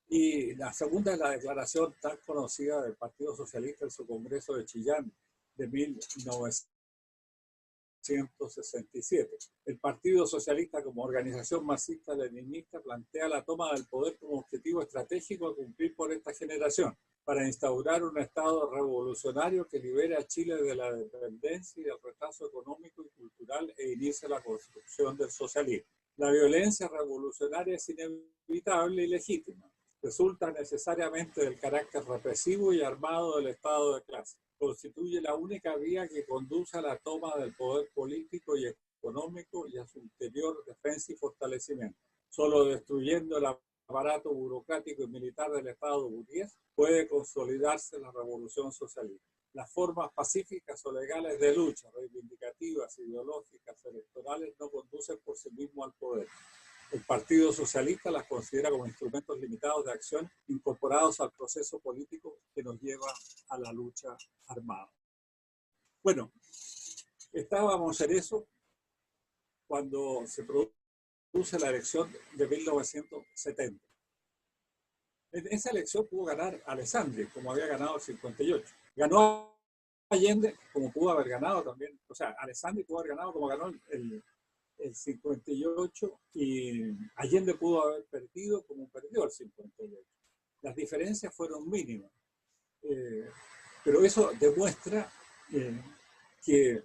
Y la segunda es la declaración tan conocida del Partido Socialista en su Congreso de Chillán de 1967. El Partido Socialista, como organización marxista-leninista, plantea la toma del poder como objetivo estratégico a cumplir por esta generación, para instaurar un Estado revolucionario que libere a Chile de la dependencia y del retraso económico y cultural e inicie la construcción del socialismo. La violencia revolucionaria es inevitable y legítima. Resulta necesariamente del carácter represivo y armado del Estado de clase. Constituye la única vía que conduce a la toma del poder político y económico y a su ulterior defensa y fortalecimiento. Solo destruyendo el aparato burocrático y militar del Estado burgués puede consolidarse la revolución socialista. las formas pacíficas o legales de lucha, reivindicativas, ideológicas, electorales, no conducen por sí mismos al poder. El Partido Socialista las considera como instrumentos limitados de acción incorporados al proceso político que nos lleva a la lucha armada. Bueno, estábamos en eso cuando se produce la elección de 1970. En esa elección pudo ganar Alessandri, como había ganado el 58. Ganó Allende, como pudo haber ganado también. O sea, Alessandri pudo haber ganado como ganó el 58 y Allende pudo haber perdido como perdió el 58. Las diferencias fueron mínimas. Pero eso demuestra que,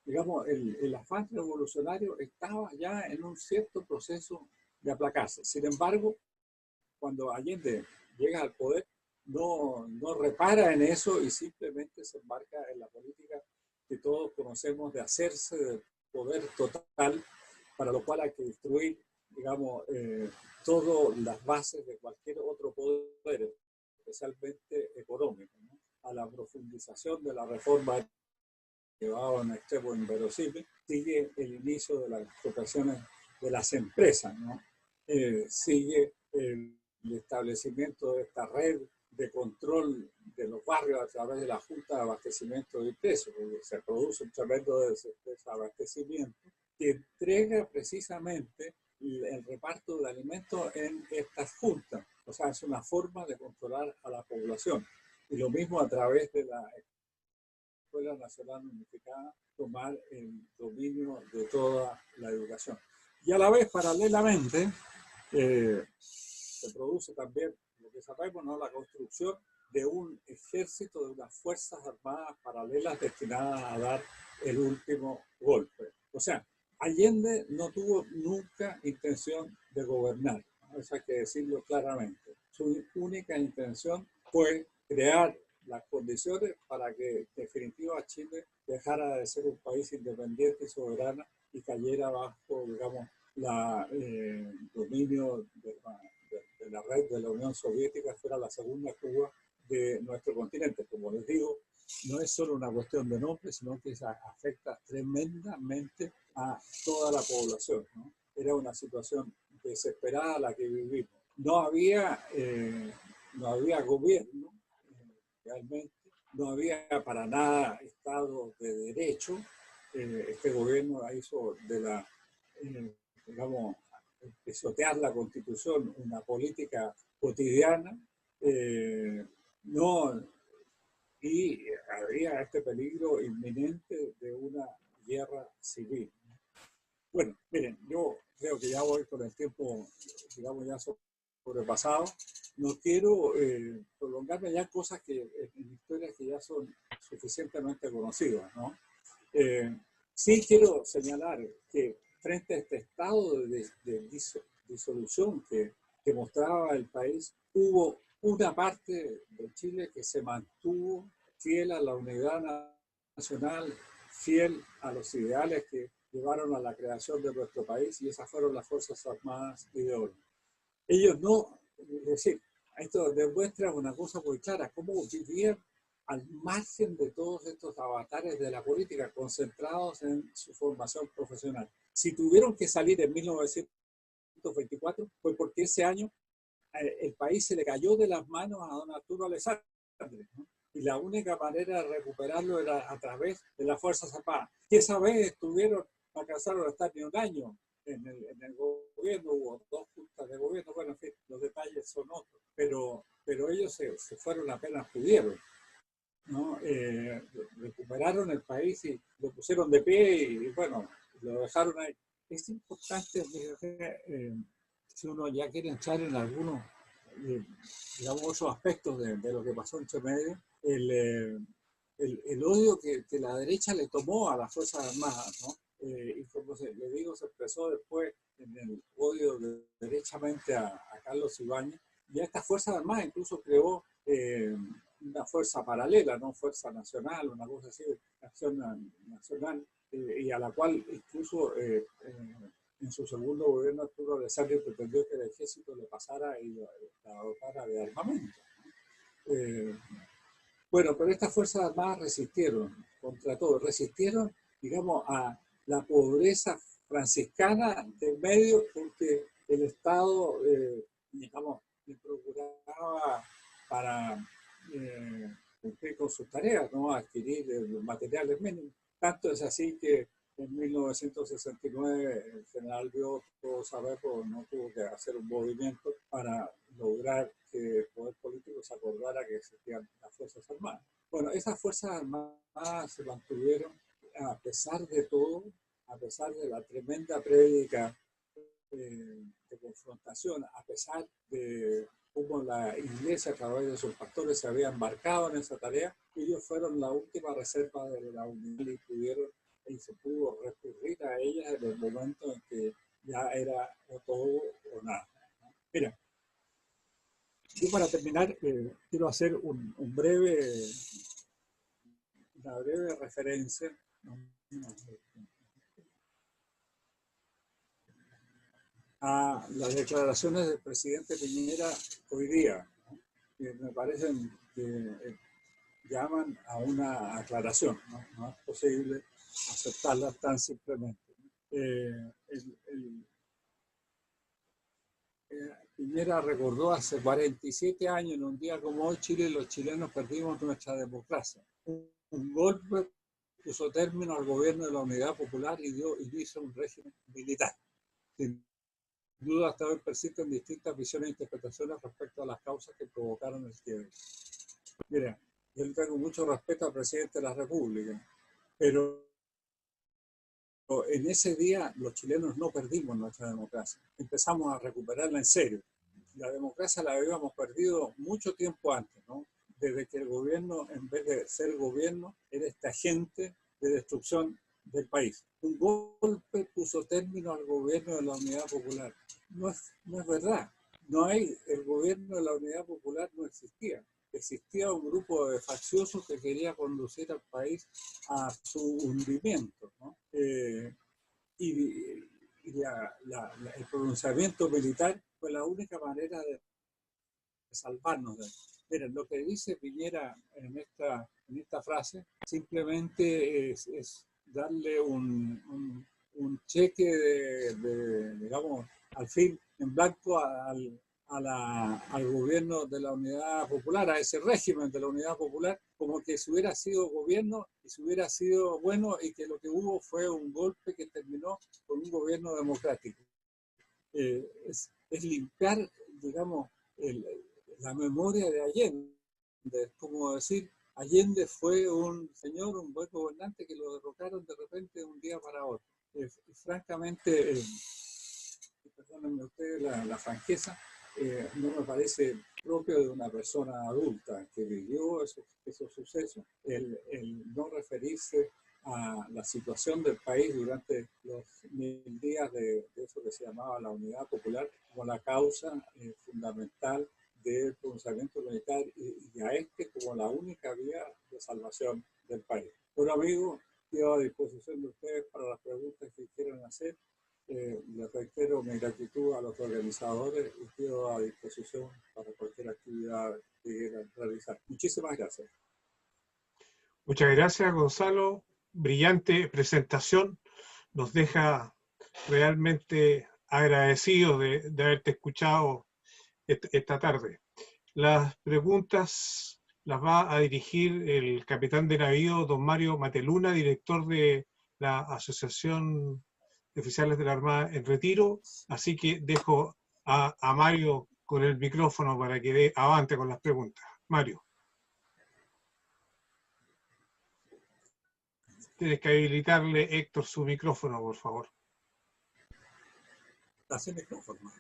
digamos, el afán revolucionario estaba ya en un cierto proceso de aplacarse. Sin embargo, cuando Allende llega al poder, no repara en eso y simplemente se embarca en la política que todos conocemos de hacerse del poder total, para lo cual hay que destruir, digamos, todas las bases de cualquier otro poder, especialmente económico, ¿no? A la profundización de la reforma llevado a un extremo inverosímil, sigue el inicio de las expropiaciones de las empresas, ¿no? Sigue el establecimiento de esta red de control de los barrios a través de la Junta de Abastecimiento de Precios, porque se produce un tremendo desabastecimiento que entrega precisamente el reparto de alimentos en estas juntas. O sea, es una forma de controlar a la población. Y lo mismo a través de la Escuela Nacional Unificada, tomar el dominio de toda la educación. Y a la vez, paralelamente, se produce también, lo que sabemos, ¿no?, la construcción de un ejército, de unas fuerzas armadas paralelas destinadas a dar el último golpe. O sea, Allende no tuvo nunca intención de gobernar, ¿no? Eso hay que decirlo claramente. Su única intención fue crear las condiciones para que, en definitiva, Chile dejara de ser un país independiente y soberano y cayera bajo, digamos, el dominio de la red de la Unión Soviética, fuera la segunda Cuba de nuestro continente. Como les digo, no es solo una cuestión de nombre, sino que afecta tremendamente a toda la población, ¿no? Era una situación desesperada la que vivimos. No había gobierno, realmente, no había para nada Estado de Derecho. Este gobierno hizo de la, digamos, pisotear la Constitución una política cotidiana, y había este peligro inminente de una guerra civil. Bueno, miren, yo creo que ya voy con el tiempo, digamos, ya sobrepasado. No quiero prolongarme ya en cosas en historias que ya son suficientemente conocidas, ¿no? Sí quiero señalar que frente a este estado de disolución que mostraba el país, hubo una parte de Chile que se mantuvo fiel a la unidad nacional, fiel a los ideales que llevaron a la creación de nuestro país, y esas fueron las Fuerzas Armadas y de orden. Ellos no, es decir, esto demuestra una cosa muy clara, cómo vivían al margen de todos estos avatares de la política, concentrados en su formación profesional. Si tuvieron que salir en 1924, fue porque ese año el país se le cayó de las manos a don Arturo Alessandri, ¿no? Y la única manera de recuperarlo era a través de las Fuerzas Armadas, que esa vez no alcanzaron a estar ni un año en el gobierno. Hubo 2 juntas de gobierno, bueno, en fin, los detalles son otros, pero ellos se fueron apenas pudieron, ¿no? Recuperaron el país y lo pusieron de pie y bueno, lo dejaron ahí. Es importante, si uno ya quiere entrar en algunos, digamos, otros aspectos de lo que pasó entre medio, el odio que la derecha le tomó a las Fuerzas Armadas, ¿no? Y como le digo, se expresó después en el odio derechamente a Carlos Ibáñez, y a estas Fuerzas Armadas incluso creó una fuerza paralela, ¿no? Fuerza Nacional, una cosa así, Acción Nacional, y a la cual incluso en su segundo gobierno Arturo Alessandri pretendió que el ejército le pasara y la dotara de armamento. Bueno, pero estas Fuerzas Armadas resistieron contra todo, resistieron, digamos, a la pobreza franciscana del medio, porque el Estado, digamos, le procuraba para cumplir con sus tareas, ¿no? Adquirir los materiales mínimos. Tanto es así que en 1969 el general Biot, todos sabemos, no tuvo que hacer un movimiento para lograr que el poder político se acordara que existían las Fuerzas Armadas. Bueno, esas Fuerzas Armadas se mantuvieron a pesar de todo, a pesar de la tremenda prédica de confrontación, a pesar de cómo la Iglesia a través de sus pastores se había embarcado en esa tarea. Ellos fueron la última reserva de la unidad y pudieron, y se pudo recurrir a ellas en el momento en que ya era o todo o nada. Mira, yo para terminar quiero hacer una breve referencia a las declaraciones del presidente Piñera hoy día, ¿no? Que me parecen que llaman a una aclaración, ¿no? No es posible aceptarlas tan simplemente. Piñera recordó hace 47 años, en un día como hoy, Chile y los chilenos perdimos nuestra democracia. Un golpe puso término al gobierno de la Unidad Popular y hizo un régimen militar. Sin duda, hasta hoy persisten distintas visiones e interpretaciones respecto a las causas que provocaron el quiebre. Mira, yo tengo mucho respeto al presidente de la República, pero en ese día los chilenos no perdimos nuestra democracia, empezamos a recuperarla en serio. La democracia la habíamos perdido mucho tiempo antes, ¿no? Desde que el gobierno, en vez de ser gobierno, era este agente de destrucción del país. Un golpe puso término al gobierno de la Unidad Popular. No es verdad. El gobierno de la Unidad Popular no existía. Existía un grupo de facciosos que quería conducir al país a su hundimiento, ¿no? El pronunciamiento militar fue la única manera de salvarnos de él. Miren, lo que dice Piñera en esta frase simplemente es darle un cheque digamos, al fin en blanco al gobierno de la Unidad Popular, a ese régimen de la Unidad Popular, como que si hubiera sido gobierno y si hubiera sido bueno y que lo que hubo fue un golpe que terminó con un gobierno democrático. Es limpiar, digamos, la memoria de Allende. Es como decir, Allende fue un señor, un buen gobernante que lo derrocaron de repente de un día para otro. Francamente, perdónenme ustedes la franqueza, no me parece propio de una persona adulta que vivió esos sucesos, el no referirse a la situación del país durante los 1000 días de eso que se llamaba la Unidad Popular como la causa fundamental del pronunciamiento militar y a como la única vía de salvación del país. Bueno, amigos, quedo a disposición de ustedes para las preguntas que quieran hacer. Les reitero mi gratitud a los organizadores y quedo a disposición para cualquier actividad que quieran realizar. Muchísimas gracias. Muchas gracias, Gonzalo. Brillante presentación. Nos deja realmente agradecidos de haberte escuchado esta tarde. Las preguntas las va a dirigir el capitán de navío, don Mario Mateluna, director de la Asociación de Oficiales de la Armada en Retiro. Así que dejo a Mario con el micrófono para que dé avante con las preguntas. Mario. Tienes que habilitarle, Héctor, su micrófono, por favor. Hace micrófono.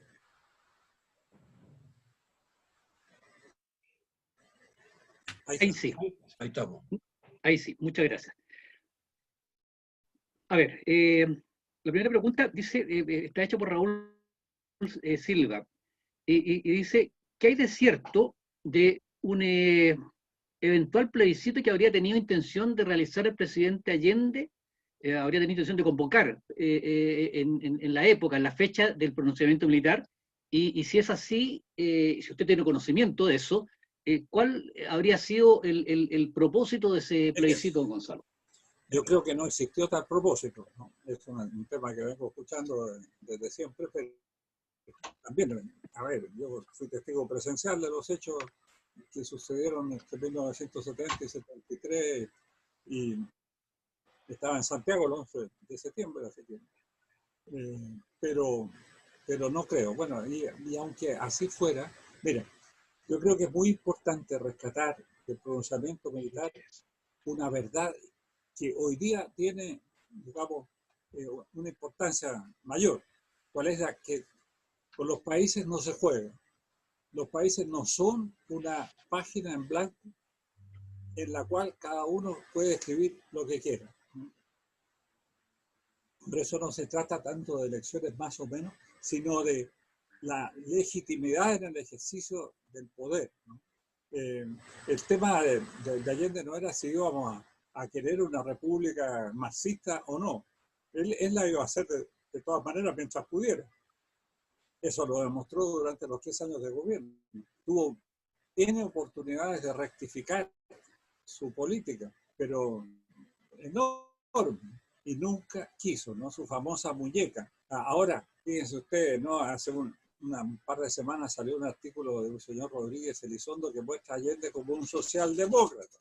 Ahí sí. Ahí estamos. Ahí sí, muchas gracias. A ver, la primera pregunta dice, está hecha por Raúl Silva, y dice, ¿qué hay de cierto de un eventual plebiscito que habría tenido intención de realizar el presidente Allende, habría tenido intención de convocar en la época, en la fecha del pronunciamiento militar? Y si es así, si usted tiene conocimiento de eso, ¿cuál habría sido el propósito de ese plebiscito, Gonzalo? Yo creo que no existió tal propósito, ¿no? Es un tema que vengo escuchando desde siempre, pero también, a ver, yo fui testigo presencial de los hechos que sucedieron entre 1970 y 73 y estaba en Santiago el 11 de septiembre, así que, pero no creo. Bueno, y aunque así fuera, mira, yo creo que es muy importante rescatar del pronunciamiento militar una verdad que hoy día tiene, digamos, una importancia mayor. ¿Cuál es la que con los países no se juega? Los países no son una página en blanco en la cual cada uno puede escribir lo que quiera. Por eso no se trata tanto de elecciones más o menos, sino de la legitimidad en el ejercicio del poder, ¿no? El tema de Allende no era si íbamos a querer una república marxista o no. Él la iba a hacer de todas maneras mientras pudiera. Eso lo demostró durante los 3 años de gobierno. Tuvo N oportunidades de rectificar su política, pero enorme, y nunca quiso, ¿no? Su famosa muñeca. Ahora, fíjense ustedes, ¿no? Hace un par de semanas salió un artículo de un señor Rodríguez Elizondo que muestra a Allende como un socialdemócrata.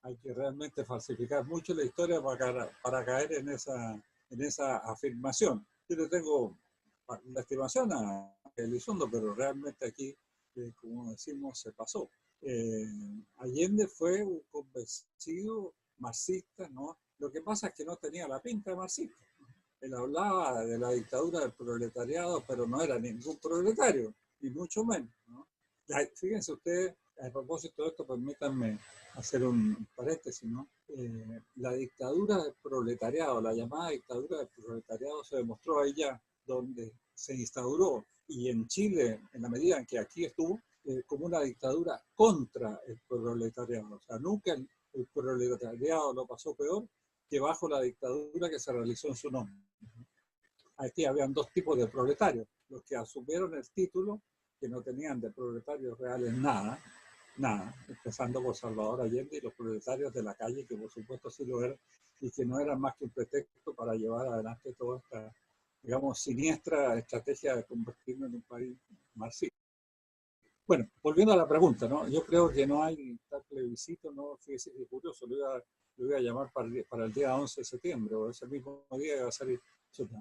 Hay que realmente falsificar mucho la historia para caer en esa afirmación. Yo le tengo la estimación a Elizondo, pero realmente aquí, como decimos, se pasó. Allende fue un convencido marxista, ¿no? Lo que pasa es que no tenía la pinta de marxista. Él hablaba de la dictadura del proletariado, pero no era ningún proletario, ni mucho menos, ¿no? Fíjense ustedes, a propósito de esto, permítanme hacer un paréntesis, ¿no? La dictadura del proletariado, la llamada dictadura del proletariado, se demostró ahí ya, donde se instauró, y en Chile, en la medida en que aquí estuvo, como una dictadura contra el proletariado. O sea, nunca el proletariado lo pasó peor que bajo la dictadura que se realizó en su nombre. Aquí habían 2 tipos de proletarios: los que asumieron el título, que no tenían de proletarios reales nada, empezando por Salvador Allende, y los proletarios de la calle, que por supuesto sí lo eran, y que no eran más que un pretexto para llevar adelante toda esta, digamos, siniestra estrategia de convertirnos en un país marxista. Bueno, volviendo a la pregunta, ¿no? Yo creo que no hay tal plebiscito, ¿no? Fíjese que curioso, lo iba a llamar para el día 11 de septiembre, o ese mismo día iba a salir.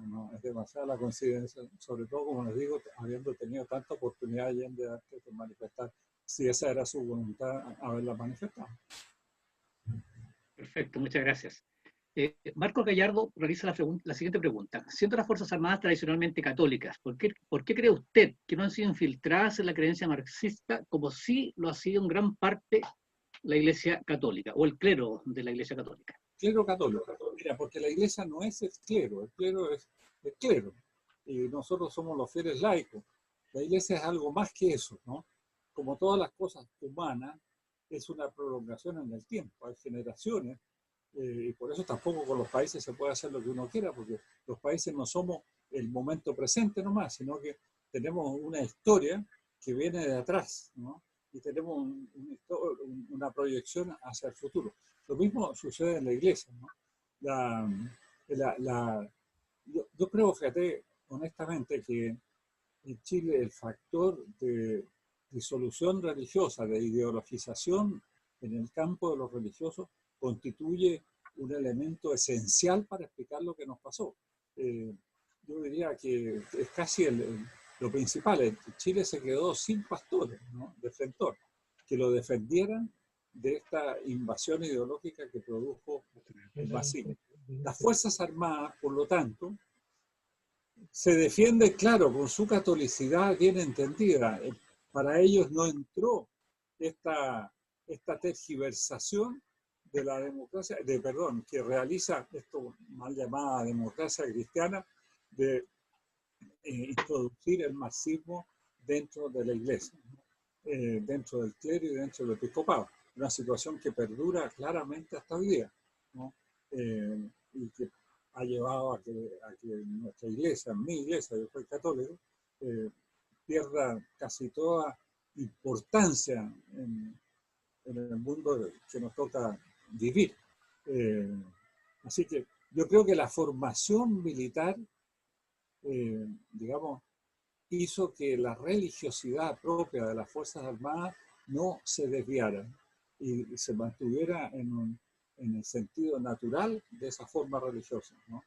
No, es demasiada la coincidencia, sobre todo, como les digo, habiendo tenido tanta oportunidad Allende antes de manifestar, si esa era su voluntad, haberla manifestado. Perfecto, muchas gracias. Marcos Gallardo realiza la siguiente pregunta. Siendo las Fuerzas Armadas tradicionalmente católicas, ¿por qué cree usted que no han sido infiltradas en la creencia marxista como sí lo ha sido en gran parte la Iglesia Católica o el clero de la Iglesia Católica? Clero católico. Mira, porque la Iglesia no es el clero es el clero. Y nosotros somos los fieles laicos. La Iglesia es algo más que eso, ¿no? Como todas las cosas humanas, es una prolongación en el tiempo. Hay generaciones. Y por eso tampoco con los países se puede hacer lo que uno quiera, porque los países no somos el momento presente nomás, sino que tenemos una historia que viene de atrás, ¿no? Y tenemos una proyección hacia el futuro. Lo mismo sucede en la Iglesia, ¿no? Yo creo, fíjate, honestamente, que en Chile el factor de disolución religiosa, de ideologización en el campo de los religiosos, constituye un elemento esencial para explicar lo que nos pasó. Yo diría que es casi lo principal. Chile se quedó sin pastores, ¿no? Defensores que lo defendieran de esta invasión ideológica que produjo el vacío. Las Fuerzas Armadas, por lo tanto, se defienden, claro, con su catolicidad bien entendida. Para ellos no entró esta tergiversación de la democracia, que realiza esto mal llamada democracia cristiana, de introducir el marxismo dentro de la Iglesia, ¿no? Dentro del clero y dentro del episcopado. Una situación que perdura claramente hasta hoy día, ¿no? Y que ha llevado a que nuestra iglesia, mi iglesia, yo soy católico, pierda casi toda importancia en el mundo que nos toca vivir. Así que yo creo que la formación militar, digamos, hizo que la religiosidad propia de las Fuerzas Armadas no se desviara y se mantuviera en el sentido natural de esa forma religiosa, ¿no?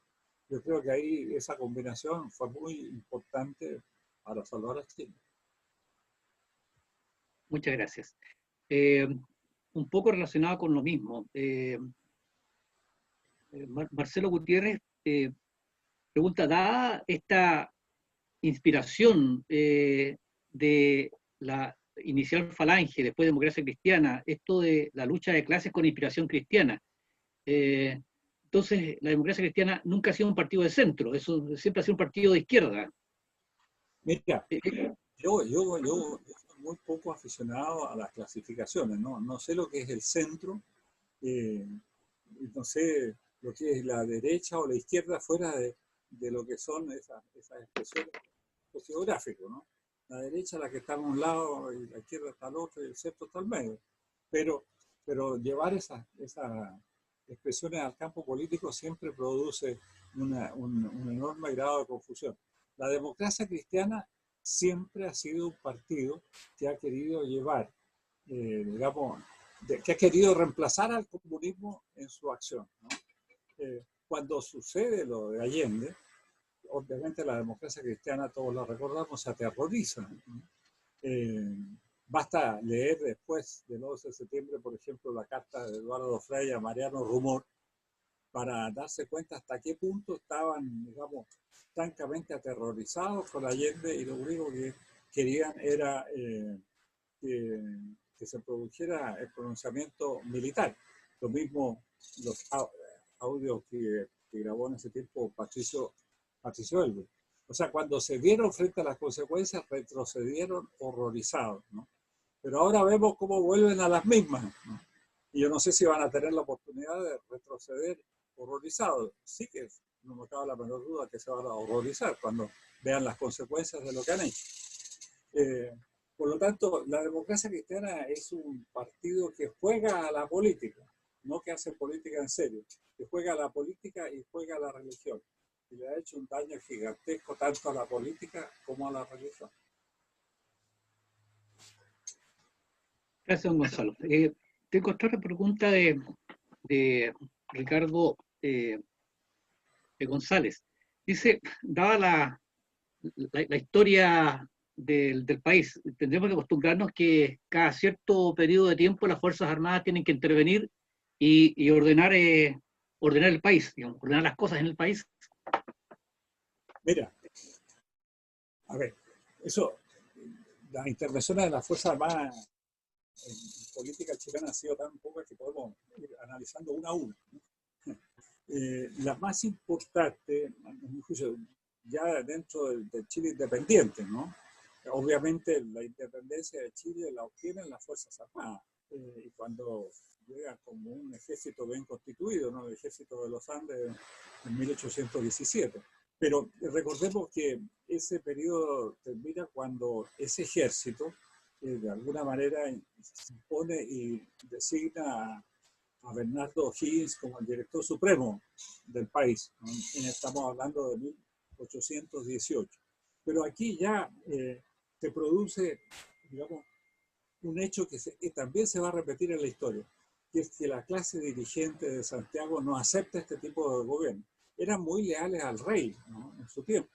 Yo creo que ahí esa combinación fue muy importante para salvar a Chile. Muchas gracias. Un poco relacionado con lo mismo. Marcelo Gutiérrez pregunta, dada esta inspiración de la inicial Falange, después Democracia Cristiana, esto de la lucha de clases con inspiración cristiana, entonces la Democracia Cristiana nunca ha sido un partido de centro, eso siempre ha sido un partido de izquierda. Mira, yo soy muy poco aficionado a las clasificaciones, ¿no? No sé lo que es el centro, no sé lo que es la derecha o la izquierda fuera de lo que son esas expresiones sociográficas, ¿no? La derecha la que está a un lado y la izquierda está al otro y el centro está al medio. Pero llevar esas expresiones al campo político siempre produce un enorme grado de confusión. La Democracia Cristiana siempre ha sido un partido que ha querido llevar, digamos, que ha querido reemplazar al comunismo en su acción, ¿no? Cuando sucede lo de Allende, obviamente la Democracia Cristiana, todos lo recordamos, se aterroriza, ¿no? Basta leer después del 11 de septiembre, por ejemplo, la carta de Eduardo Frei a Mariano Rumor para darse cuenta hasta qué punto estaban, digamos, francamente aterrorizados con Allende y lo único que querían era que se produjera el pronunciamiento militar. Lo mismo los audios que grabó en ese tiempo Patricio Elwes. O sea, cuando se vieron frente a las consecuencias, retrocedieron horrorizados, ¿no? Pero ahora vemos cómo vuelven a las mismas, ¿no? Y yo no sé si van a tener la oportunidad de retroceder horrorizados. Sí que no me cabe la menor duda que se van a horrorizar cuando vean las consecuencias de lo que han hecho. Por lo tanto, la Democracia Cristiana es un partido que juega a la política, no que hace política en serio, que juega a la política y juega a la religión. Y le ha hecho un daño gigantesco tanto a la política como a la religión. Gracias, don Gonzalo. Tengo otra pregunta de Ricardo González. Dice, dada la historia del país, tendremos que acostumbrarnos que cada cierto periodo de tiempo las Fuerzas Armadas tienen que intervenir y ordenar el país, digamos, ordenar las cosas en el país. Mira, a ver, las intervenciones de las Fuerzas Armadas en política chilena han sido tan pocas que podemos ir analizando una a una, ¿no? La más importante, en mi juicio, ya dentro del Chile independiente, ¿no? Obviamente la independencia de Chile la obtienen las Fuerzas Armadas, y cuando llega como un ejército bien constituido, ¿no? El ejército de los Andes en 1817. Pero recordemos que ese periodo termina cuando ese ejército, de alguna manera, se impone y designa a Bernardo O'Higgins como el director supremo del país, ¿no? Estamos hablando de 1818. Pero aquí ya se produce, digamos, un hecho que también se va a repetir en la historia, que es que la clase dirigente de Santiago no acepta este tipo de gobierno. Eran muy leales al rey, ¿no? En su tiempo,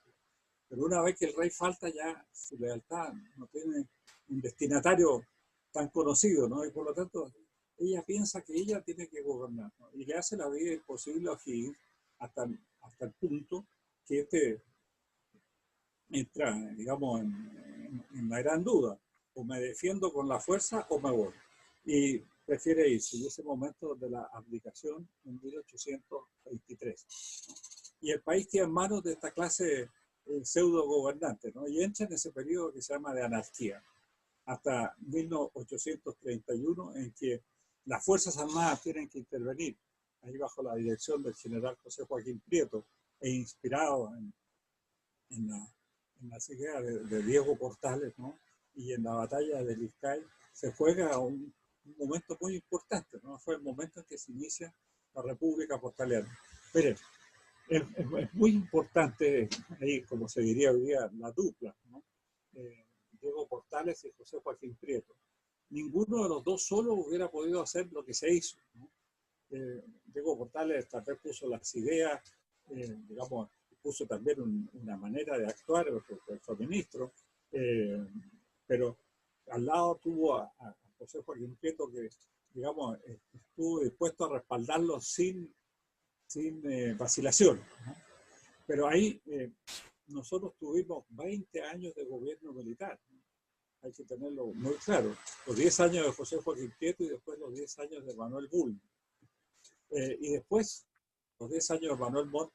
pero una vez que el rey falta ya su lealtad no tiene un destinatario tan conocido, ¿no? Y por lo tanto ella piensa que ella tiene que gobernar, ¿no? Y le hace la vida imposible a O'Higgins hasta el punto que este entra, digamos, en la gran duda: o me defiendo con la fuerza o me voy. Y prefiere irse. Y ese momento de la abdicación en 1823, ¿no? Y el país queda en manos de esta clase pseudo gobernante, ¿no? Y entra en ese periodo que se llama de anarquía, hasta 1831, en que las Fuerzas Armadas tienen que intervenir, ahí bajo la dirección del general José Joaquín Prieto, e inspirado en las ideas de Diego Portales, ¿no? y en la batalla de Lizcay se juega un momento muy importante, ¿no? Fue el momento en que se inicia la República Portaleana. Miren, es muy importante, ahí como se diría hoy día, la dupla, ¿no? Diego Portales y José Joaquín Prieto. Ninguno de los dos solo hubiera podido hacer lo que se hizo, ¿no? Diego Portales tal vez puso las ideas, digamos, puso también una manera de actuar, porque fue ministro, pero al lado tuvo a José Joaquín Prieto que, digamos, estuvo dispuesto a respaldarlo sin vacilación, ¿no? Pero ahí nosotros tuvimos 20 años de gobierno militar, ¿no? Hay que tenerlo muy claro. Los 10 años de José Joaquín Prieto y después los 10 años de Manuel Bulnes. Y después los 10 años de Manuel Montt,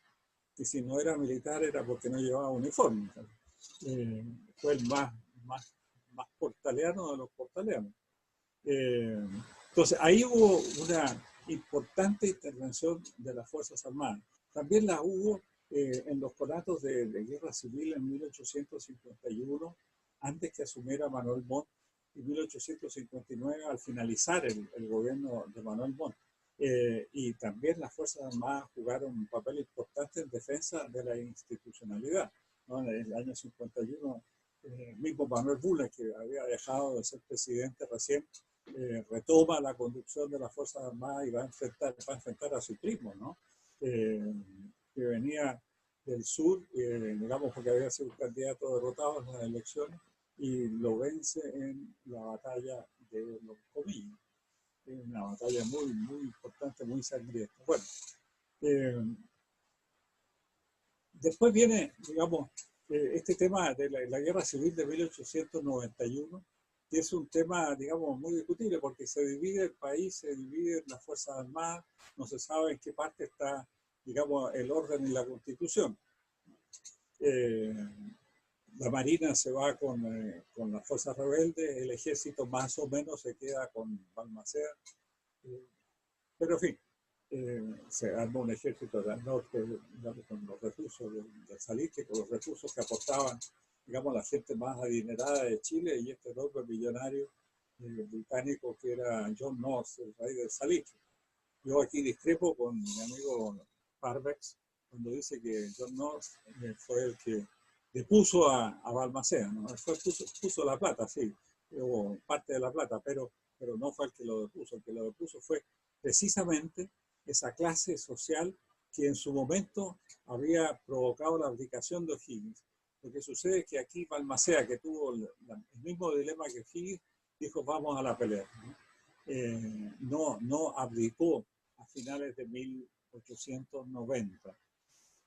que si no era militar era porque no llevaba uniforme. Fue el más portaleano de los portaleanos. Entonces ahí hubo una importante intervención de las Fuerzas Armadas. También la hubo en los conatos de guerra civil en 1851, antes que asumiera Manuel Montt, y 1859 al finalizar el gobierno de Manuel Montt. Y también las Fuerzas Armadas jugaron un papel importante en defensa de la institucionalidad, ¿no? En el año 51, mismo Manuel Bulnes, que había dejado de ser presidente recién, retoma la conducción de las Fuerzas Armadas y va a enfrentar a su primo, ¿no? Que venía del sur, digamos, porque había sido un candidato derrotado en las elecciones, y lo vence en la batalla de los Comillos. Una batalla muy, muy importante, muy sangrienta. Bueno, después viene, digamos, este tema de la guerra civil de 1891, que es un tema, digamos, muy discutible, porque se divide el país, se divide las Fuerzas Armadas, no se sabe en qué parte está, digamos, el orden y la Constitución. La Marina se va con las fuerzas rebeldes, el ejército más o menos se queda con Balmaceda, pero en fin, se armó un ejército del norte, digamos, con los recursos del Salitre, con los recursos que aportaban, digamos, la gente más adinerada de Chile, y este enorme millonario británico que era John North, el rey del Salitre. Yo aquí discrepo con mi amigo Parvex cuando dice que John North fue el que depuso a Balmaceda, ¿no? Puso la plata, sí, o parte de la plata, pero no fue el que lo depuso. El que lo depuso fue precisamente esa clase social que en su momento había provocado la abdicación de O'Higgins. Lo que sucede es que aquí Balmaceda, que tuvo el mismo dilema que O'Higgins, dijo vamos a la pelea, ¿no? No abdicó a finales de 1890.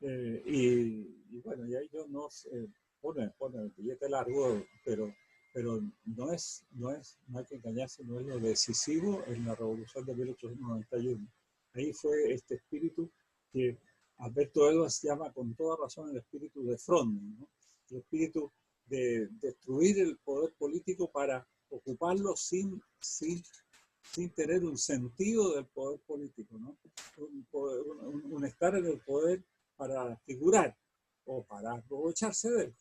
Y bueno, y ahí yo no pone el billete largo, pero no hay que engañarse, no es lo decisivo en la revolución de 1891. Ahí fue este espíritu que Alberto Edwards llama con toda razón el espíritu de Fronden, ¿no? El espíritu de destruir el poder político para ocuparlo sin tener un sentido del poder político, ¿no? Un estar en el poder para figurar o para aprovecharse de él,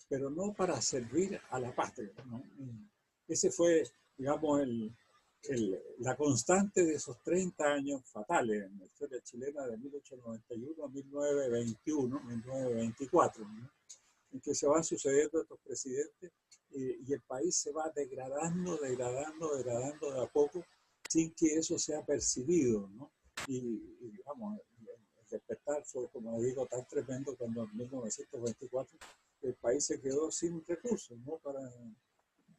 pero no para servir a la patria, ¿no? Ese fue, digamos, la constante de esos 30 años fatales en la historia chilena de 1891 a 1921, 1924, ¿no? En que se van sucediendo estos presidentes y el país se va degradando de a poco sin que eso sea percibido, ¿no? Y digamos, el despertar fue, como digo, tan tremendo cuando en 1924 el país se quedó sin recursos, ¿no?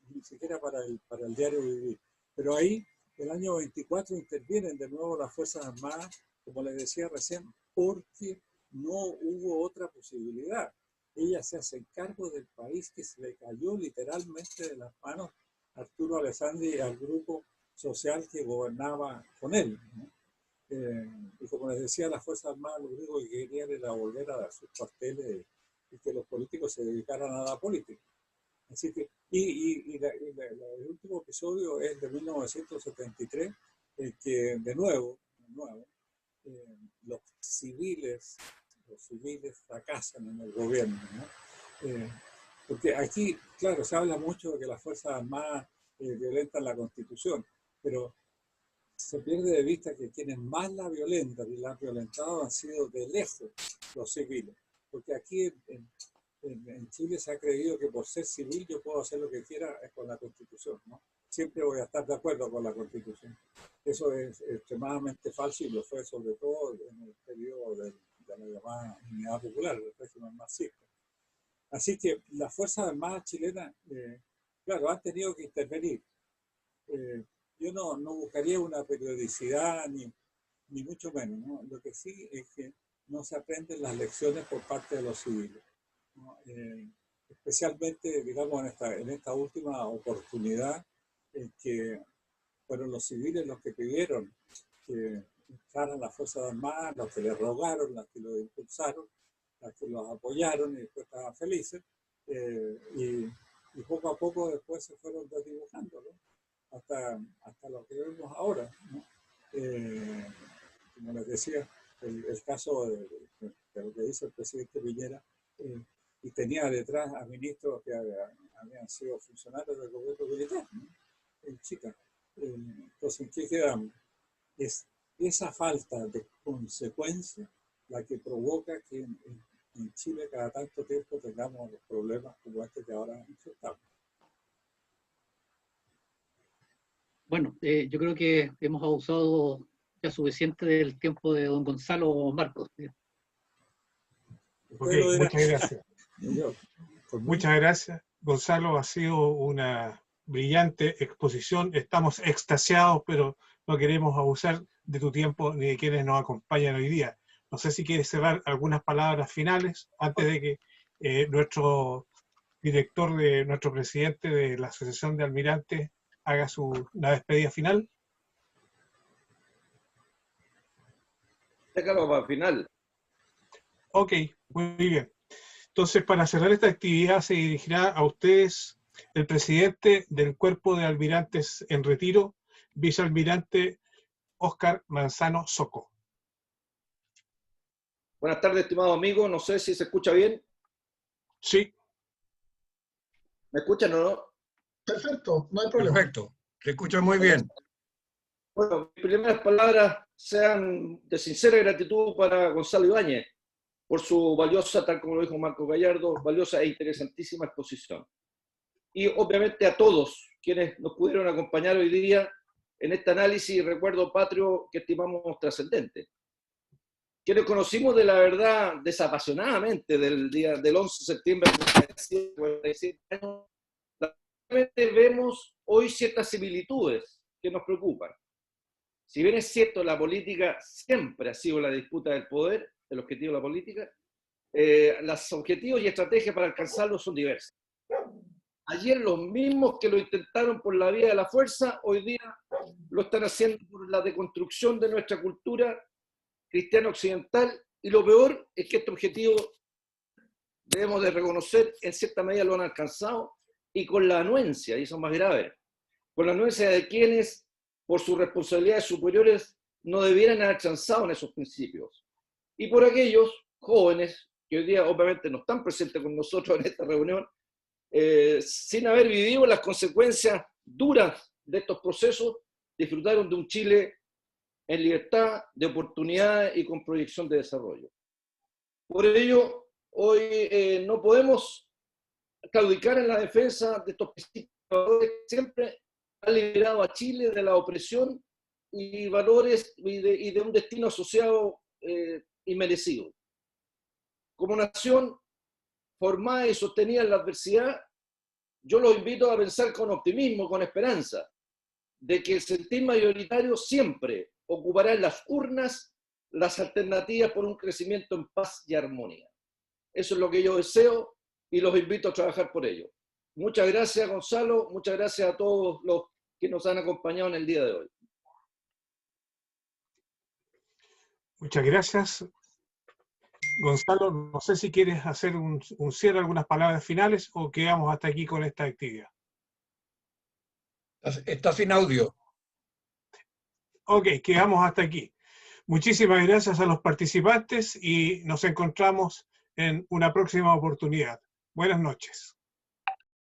Ni siquiera para el diario vivir. Pero ahí, el año 24, intervienen de nuevo las Fuerzas Armadas, como les decía recién, porque no hubo otra posibilidad. Ellas se hacen cargo del país que se le cayó literalmente de las manos a Arturo Alessandri y al grupo social que gobernaba con él, ¿no? Y como les decía, las Fuerzas Armadas lo único que querían era volver a dar sus cuarteles y que los políticos se dedicaran a la política. Así que, el último episodio es de 1973, que de nuevo los civiles fracasan en el gobierno, ¿no? Porque aquí, claro, se habla mucho de que las Fuerzas Armadas violentan la Constitución, pero se pierde de vista que quienes más la violentan y la han violentado han sido de lejos los civiles. Porque aquí en Chile se ha creído que por ser civil yo puedo hacer lo que quiera con la Constitución, ¿no? Siempre voy a estar de acuerdo con la Constitución. Eso es extremadamente falso y lo fue sobre todo en el periodo de la llamada Unidad Popular, del régimen marxista. Así que las Fuerzas Armadas chilenas, claro, han tenido que intervenir. Yo no buscaría una periodicidad ni mucho menos, ¿no? Lo que sí es que no se aprenden las lecciones por parte de los civiles, ¿no? Especialmente, digamos, en esta última oportunidad en que fueron los civiles los que pidieron que entraran las Fuerzas Armadas, los que les rogaron, los que los impulsaron, los que los apoyaron y después estaban felices, y poco a poco después se fueron desdibujando, ¿no? hasta lo que vemos ahora, ¿no? Como les decía, el caso de lo que dice el presidente Piñera, y tenía detrás a ministros que habían sido funcionarios del gobierno militar, ¿no? En Chica. Entonces, ¿en qué quedamos? Es esa falta de consecuencia la que provoca que en Chile cada tanto tiempo tengamos los problemas como este que ahora enfrentamos. Bueno, yo creo que hemos abusado ya suficiente del tiempo de don Gonzalo Marcos. Ok, muchas gracias. Muchas gracias. Gonzalo, ha sido una brillante exposición. Estamos extasiados, pero no queremos abusar de tu tiempo ni de quienes nos acompañan hoy día. No sé si quieres cerrar algunas palabras finales antes de que nuestro presidente de la Asociación de Almirantes haga una despedida final. Déjalo para el final. Ok, muy bien. Entonces, para cerrar esta actividad se dirigirá a ustedes el presidente del Cuerpo de Almirantes en Retiro, vicealmirante Óscar Manzano Soco. Buenas tardes, estimado amigo. No sé si se escucha bien. Sí. ¿Me escuchan o no? Perfecto, no hay problema. Perfecto, se escucha muy bien. Bueno, mis primeras palabras sean de sincera gratitud para Gonzalo Ibáñez por su valiosa, tal como lo dijo Marco Gallardo, valiosa e interesantísima exposición. Y obviamente a todos quienes nos pudieron acompañar hoy día en este análisis y recuerdo patrio que estimamos trascendente. Quienes conocimos de la verdad desapasionadamente del 11 de septiembre de 47 años, realmente vemos hoy ciertas similitudes que nos preocupan. Si bien es cierto, la política siempre ha sido la disputa del poder, el objetivo de la política, los objetivos y estrategias para alcanzarlo son diversas. Ayer los mismos que lo intentaron por la vía de la fuerza, hoy día lo están haciendo por la deconstrucción de nuestra cultura cristiana occidental, y lo peor es que este objetivo debemos de reconocer en cierta medida lo han alcanzado, y con la anuencia, y eso es más grave, con la anuencia de quienes por sus responsabilidades superiores no debieran haber alcanzado en esos principios. Y por aquellos jóvenes que hoy día obviamente no están presentes con nosotros en esta reunión, sin haber vivido las consecuencias duras de estos procesos, disfrutaron de un Chile en libertad, de oportunidades y con proyección de desarrollo. Por ello, hoy no podemos claudicar en la defensa de estos principios que siempre han liberado a Chile de la opresión y valores y de un destino asociado inmerecido. Como nación formada y sostenida en la adversidad, yo los invito a pensar con optimismo, con esperanza, de que el sentir mayoritario siempre ocupará en las urnas las alternativas por un crecimiento en paz y armonía. Eso es lo que yo deseo y los invito a trabajar por ello. Muchas gracias, Gonzalo. Muchas gracias a todos los que nos han acompañado en el día de hoy. Muchas gracias. Gonzalo, no sé si quieres hacer un cierre, algunas palabras finales, o quedamos hasta aquí con esta actividad. Está sin audio. Ok, quedamos hasta aquí. Muchísimas gracias a los participantes y nos encontramos en una próxima oportunidad. Buenas noches.